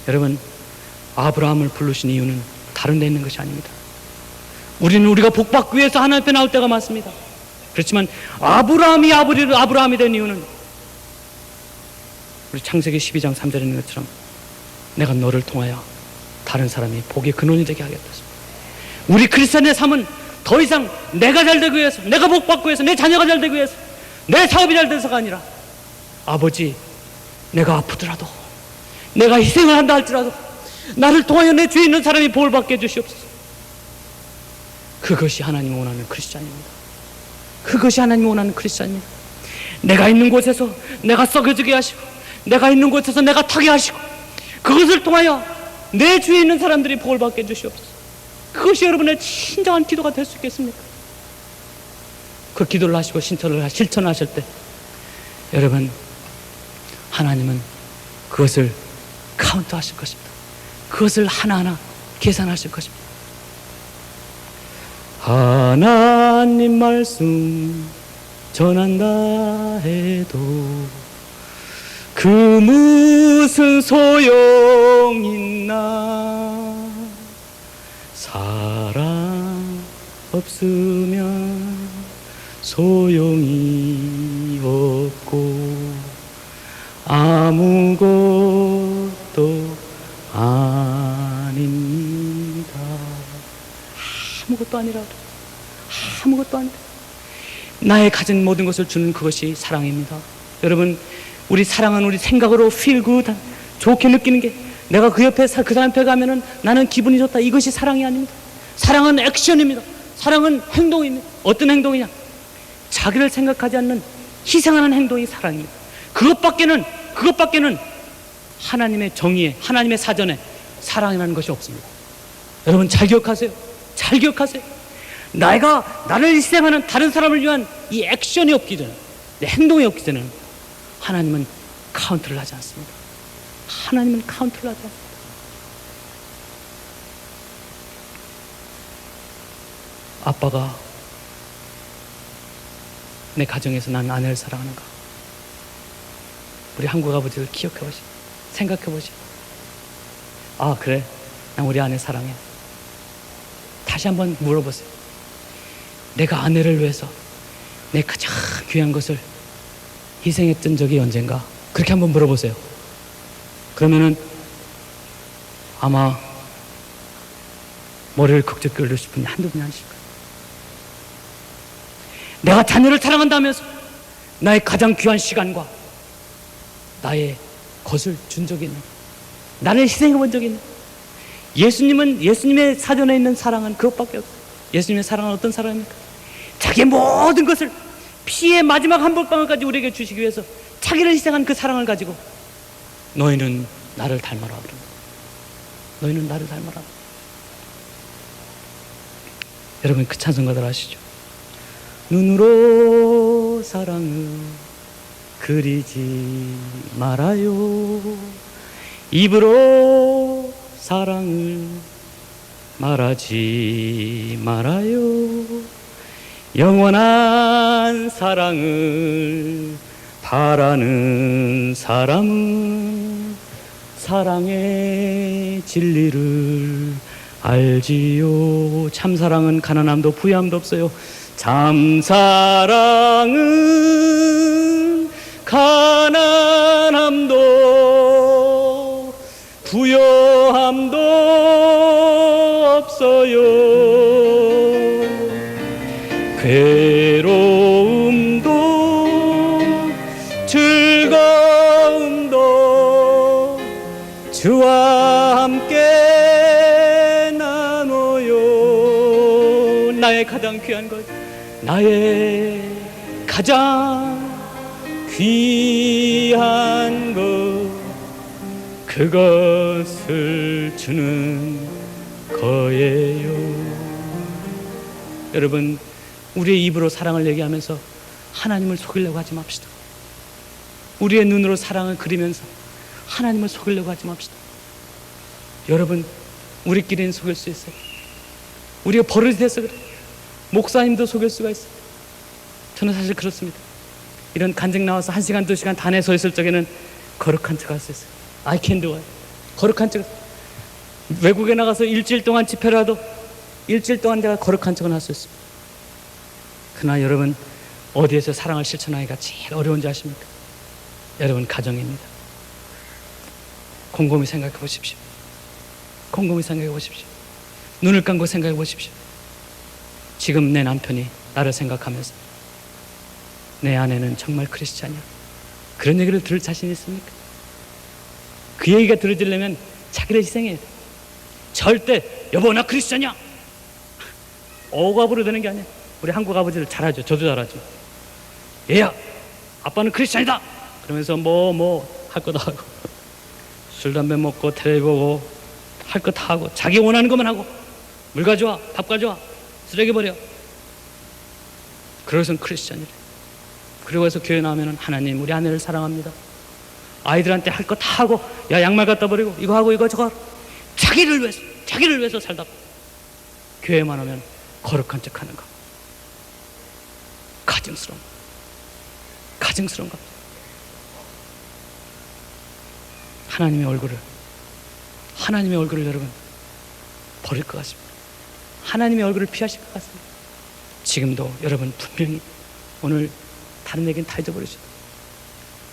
여러분, 아브라함을 부르신 이유는 다른 데 있는 것이 아닙니다. 우리는 우리가 복받기 위해서 하나님 앞에 나올 때가 많습니다. 그렇지만 아브라함이 된 이유는 우리 창세기 12장 3절에 있는 것처럼 내가 너를 통하여 다른 사람이 복의 근원이 되게 하겠다. 우리 크리스천의 삶은 더 이상 내가 잘 되기 위해서, 내가 복받기 위해서, 내 자녀가 잘 되기 위해서, 내 사업이 잘 돼서가 아니라, 아버지, 내가 아프더라도, 내가 희생을 한다 할지라도 나를 통하여 내 주위에 있는 사람이 복을 받게 해주시옵소서. 그것이 하나님이 원하는 크리스찬입니다. 그것이 하나님이 원하는 크리스찬입니다. 내가 있는 곳에서 내가 썩어지게 하시고, 내가 있는 곳에서 내가 타게 하시고, 그것을 통하여 내 주위에 있는 사람들이 복을 받게 해주시옵소서. 그것이 여러분의 진정한 기도가 될 수 있겠습니까? 그 기도를 하시고 실천하실 때 여러분, 하나님은 그것을 카운트하실 것입니다. 그것을 하나하나 계산하실 것입니다. 하나님 말씀 전한다 해도 그 무슨 소용 있나? 사랑 없으면 소용이 없고 아무것도 아닙니다. 아무것도 아니라, 아무것도 아니라 나의 가진 모든 것을 주는 그것이 사랑입니다. 여러분, 우리 사랑은 우리 생각으로 feel good, 좋게 느끼는 게, 내가 그 옆에 그 사람 옆에 가면은 나는 기분이 좋다, 이것이 사랑이 아닙니다. 사랑은 액션입니다. 사랑은 행동입니다. 어떤 행동이냐? 자기를 생각하지 않는 희생하는 행동이 사랑입니다. 그것밖에는 하나님의 정의에, 하나님의 사전에 사랑이라는 것이 없습니다. 여러분 잘 기억하세요. 잘 기억하세요. 나를 희생하는 다른 사람을 위한 이 액션이 없기 전에, 내 행동이 없기 전에는 하나님은 카운트를 하지 않습니다. 하나님은 카운트를 하지 않습니다. 아빠가 내 가정에서 난 아내를 사랑하는가? 우리 한국 아버지를 기억해 보시고 생각해 보시고, 아 그래, 난 우리 아내 사랑해. 다시 한번 물어보세요. 내가 아내를 위해서 내 가장 귀한 것을 희생했던 적이 언젠가? 그렇게 한번 물어보세요. 그러면은 아마 머리를 극적 끓일 분이 한두 분이 아니실 거예요. 내가 자녀를 사랑한다면서 나의 가장 귀한 시간과 나의 것을 준 적이 있는, 나를 희생해 본 적이 있는, 예수님의 사전에 있는 사랑은 그것밖에 없어요. 예수님의 사랑은 어떤 사랑입니까? 자기의 모든 것을 피의 마지막 한 볼방울까지 우리에게 주시기 위해서 자기를 희생한 그 사랑을 가지고 너희는 나를 닮아라 그럽니다. 너희는 나를 닮아라. 여러분 그 찬송가들 아시죠? 눈으로 사랑을 그리지 말아요. 입으로 사랑을 말하지 말아요. 영원한 사랑을 바라는 사람은 사랑의 진리를 알지요. 참사랑은 가난함도 부유함도 없어요. 참사랑은 가난함도 부유함도 없어요. 괴로움도 즐거움도 주와 함께 나눠요. 나의 가장 귀한 것, 나의 가장 귀한 것, 그것을 주는 거예요. 여러분, 우리의 입으로 사랑을 얘기하면서 하나님을 속이려고 하지 맙시다. 우리의 눈으로 사랑을 그리면서 하나님을 속이려고 하지 맙시다. 여러분, 우리끼리는 속일 수 있어요. 우리가 버릇이 돼서 그래. 목사님도 속일 수가 있어요. 저는 사실 그렇습니다. 이런 간증 나와서 1시간, 2시간 단에 서 있을 적에는 거룩한 척 할 수 있어요. I can do it. 거룩한 척. 외국에 나가서 일주일 동안 집회라도 일주일 동안 제가 거룩한 척은 할 수 있습니다. 그러나 여러분, 어디에서 사랑을 실천하기가 제일 어려운지 아십니까? 여러분, 가정입니다. 곰곰이 생각해 보십시오. 곰곰이 생각해 보십시오. 눈을 감고 생각해 보십시오. 지금 내 남편이 나를 생각하면서 내 아내는 정말 크리스찬이야, 그런 얘기를 들을 자신 있습니까? 그 얘기가 들어지려면 자기를 희생해야 돼. 절대 여보 나 크리스찬이야 억압으로 되는 게 아니야. 우리 한국 아버지들 잘하죠. 저도 잘하죠. 얘야 아빠는 크리스찬이다 그러면서 뭐 할 거 다 하고 술 담배 먹고 텔레비 보고 할 거 다 하고 자기 원하는 것만 하고 물 가져와 밥 가져와 쓰레기 버려. 그래서 크리스찬이래. 그리고 해서 교회 나오면 하나님 우리 아내를 사랑합니다. 아이들한테 할 거 다 하고 야 양말 갖다 버리고 이거 하고 이거 저거 자기를 위해서 살다 교회만 오면 거룩한 척 하는 거. 가증스러운 거. 하나님의 얼굴을 여러분 버릴 것 같습니다. 하나님의 얼굴을 피하실 것 같습니다. 지금도 여러분 분명히 오늘 다른 얘기는 다 잊어버리죠.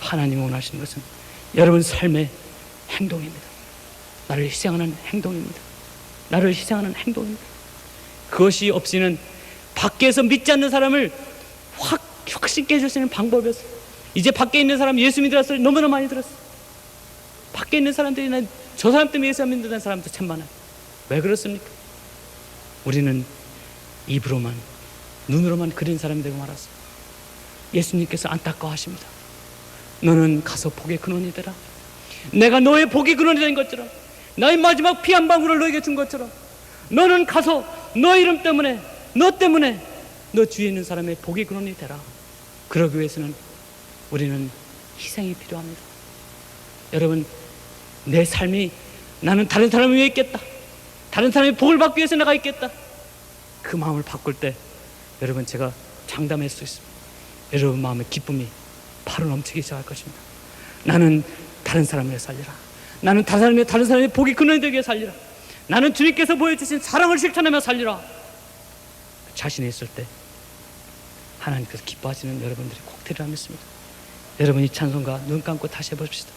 하나님이 원하시는 것은 여러분 삶의 행동입니다. 나를 희생하는 행동입니다. 그것이 없이는 밖에서 믿지 않는 사람을 확신케 해줄 수 있는 방법이었어요. 이제 밖에 있는 사람 예수 믿으라서 너무나 많이 들었어요. 밖에 있는 사람들이 저 사람 때문에 예수 안 믿는다는 사람도 참 많아요. 왜 그렇습니까? 우리는 입으로만 눈으로만 그린 사람이 되고 말았어요. 예수님께서 안타까워하십니다. 너는 가서 복의 근원이 되라. 내가 너의 복의 근원이 된 것처럼 나의 마지막 피 한 방울을 너에게 준 것처럼 너는 가서 너 이름 때문에 너 때문에 너 주위에 있는 사람의 복의 근원이 되라. 그러기 위해서는 우리는 희생이 필요합니다. 여러분, 내 삶이 나는 다른 사람을 위해 있겠다, 다른 사람의 복을 받기 위해서 내가 있겠다, 그 마음을 바꿀 때 여러분 제가 장담할 수 있습니다. 여러분 마음의 기쁨이 바로 넘치기 시작할 것입니다. 나는 다른 사람을 위해 살리라. 나는 다른 사람의 복이 근원이 되게 살리라. 나는 주님께서 보여주신 사랑을 실천하며 살리라. 자신이 있을 때 하나님께서 기뻐하시는 여러분들이 꼭 되리라 믿습니다. 여러분 이 찬송가 눈 감고 다시 해봅시다.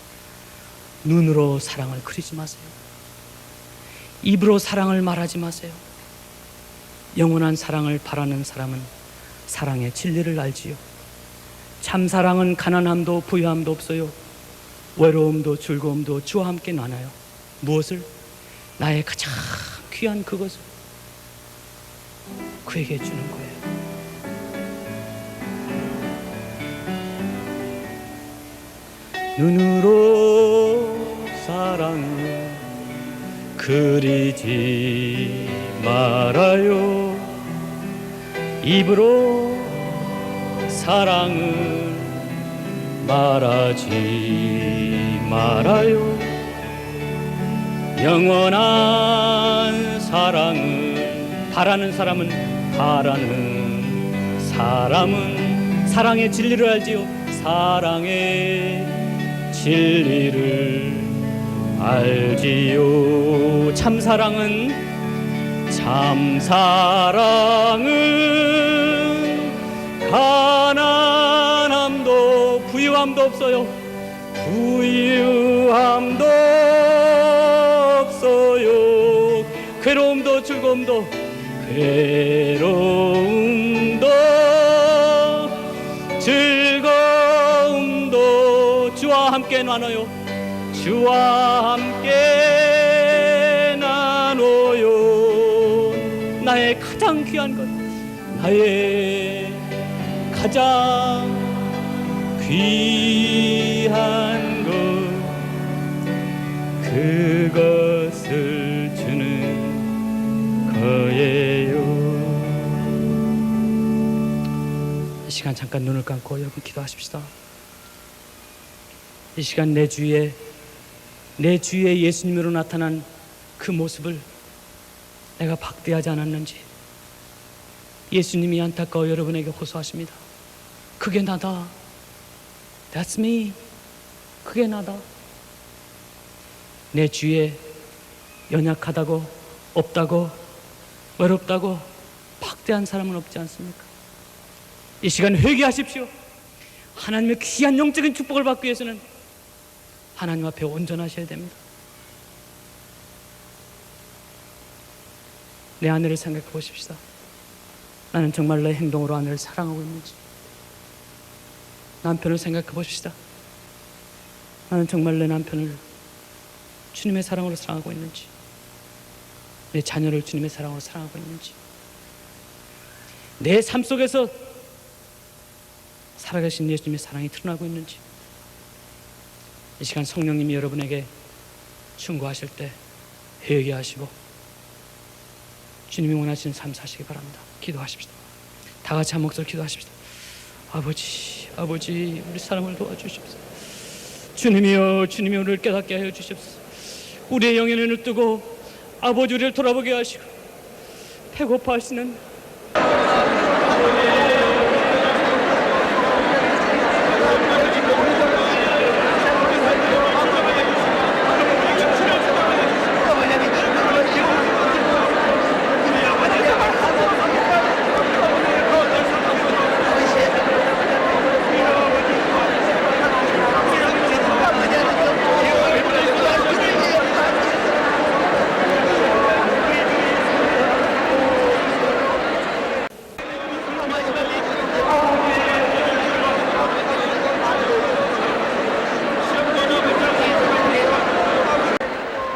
눈으로 사랑을 그리지 마세요. 입으로 사랑을 말하지 마세요. 영원한 사랑을 바라는 사람은 사랑의 진리를 알지요. 참 사랑은 가난함도 부유함도 없어요. 외로움도 즐거움도 주와 함께 나눠요. 무엇을? 나의 가장 귀한 그것을 그에게 주는 거예요. 눈으로 사랑을 그리지 말아요. 입으로 사랑을 말하지 말아요. 영원한 사랑을 바라는 사람은 사랑의 진리를 알지요. 사랑의 진리를 알지요. 참사랑은 가난함도 부유함도 없어요. 부유함도 없어요. 괴로움도 즐거움도 즐거움도 주와 함께 나눠요. 주와 함께 나눠요. 나의 가장 귀한 것, 나의 가장 귀한 것, 그것을 주는 거예요. 이 시간 잠깐 눈을 감고 여러분 기도하십시다. 이 시간 내 주위에 예수님으로 나타난 그 모습을 내가 박대하지 않았는지 예수님이 안타까워 여러분에게 호소하십니다. 그게 나다. That's me. 그게 나다. 내 주위에 연약하다고, 없다고, 외롭다고 박대한 사람은 없지 않습니까? 이 시간 회개하십시오. 하나님의 귀한 영적인 축복을 받기 위해서는 하나님 앞에 온전하셔야 됩니다. 내 아내를 생각해 보십시다. 나는 정말 내 행동으로 아내를 사랑하고 있는지. 남편을 생각해 보십시다. 나는 정말 내 남편을 주님의 사랑으로 사랑하고 있는지. 내 자녀를 주님의 사랑으로 사랑하고 있는지. 내 삶 속에서 살아계신 예수님의 사랑이 드러나고 있는지. 이 시간 성령님이 여러분에게 충고하실 때 회개하시고 주님이 원하시는 삶 사시기 바랍니다. 기도하십시다. 다 같이 한 목소리 기도하십시다. 아버지 우리 사람을 도와주십시오. 주님이여 우리를 깨닫게 하여 주십시오. 우리의 영의 눈을 뜨고 아버지 우리를 돌아보게 하시고 배고파 하시는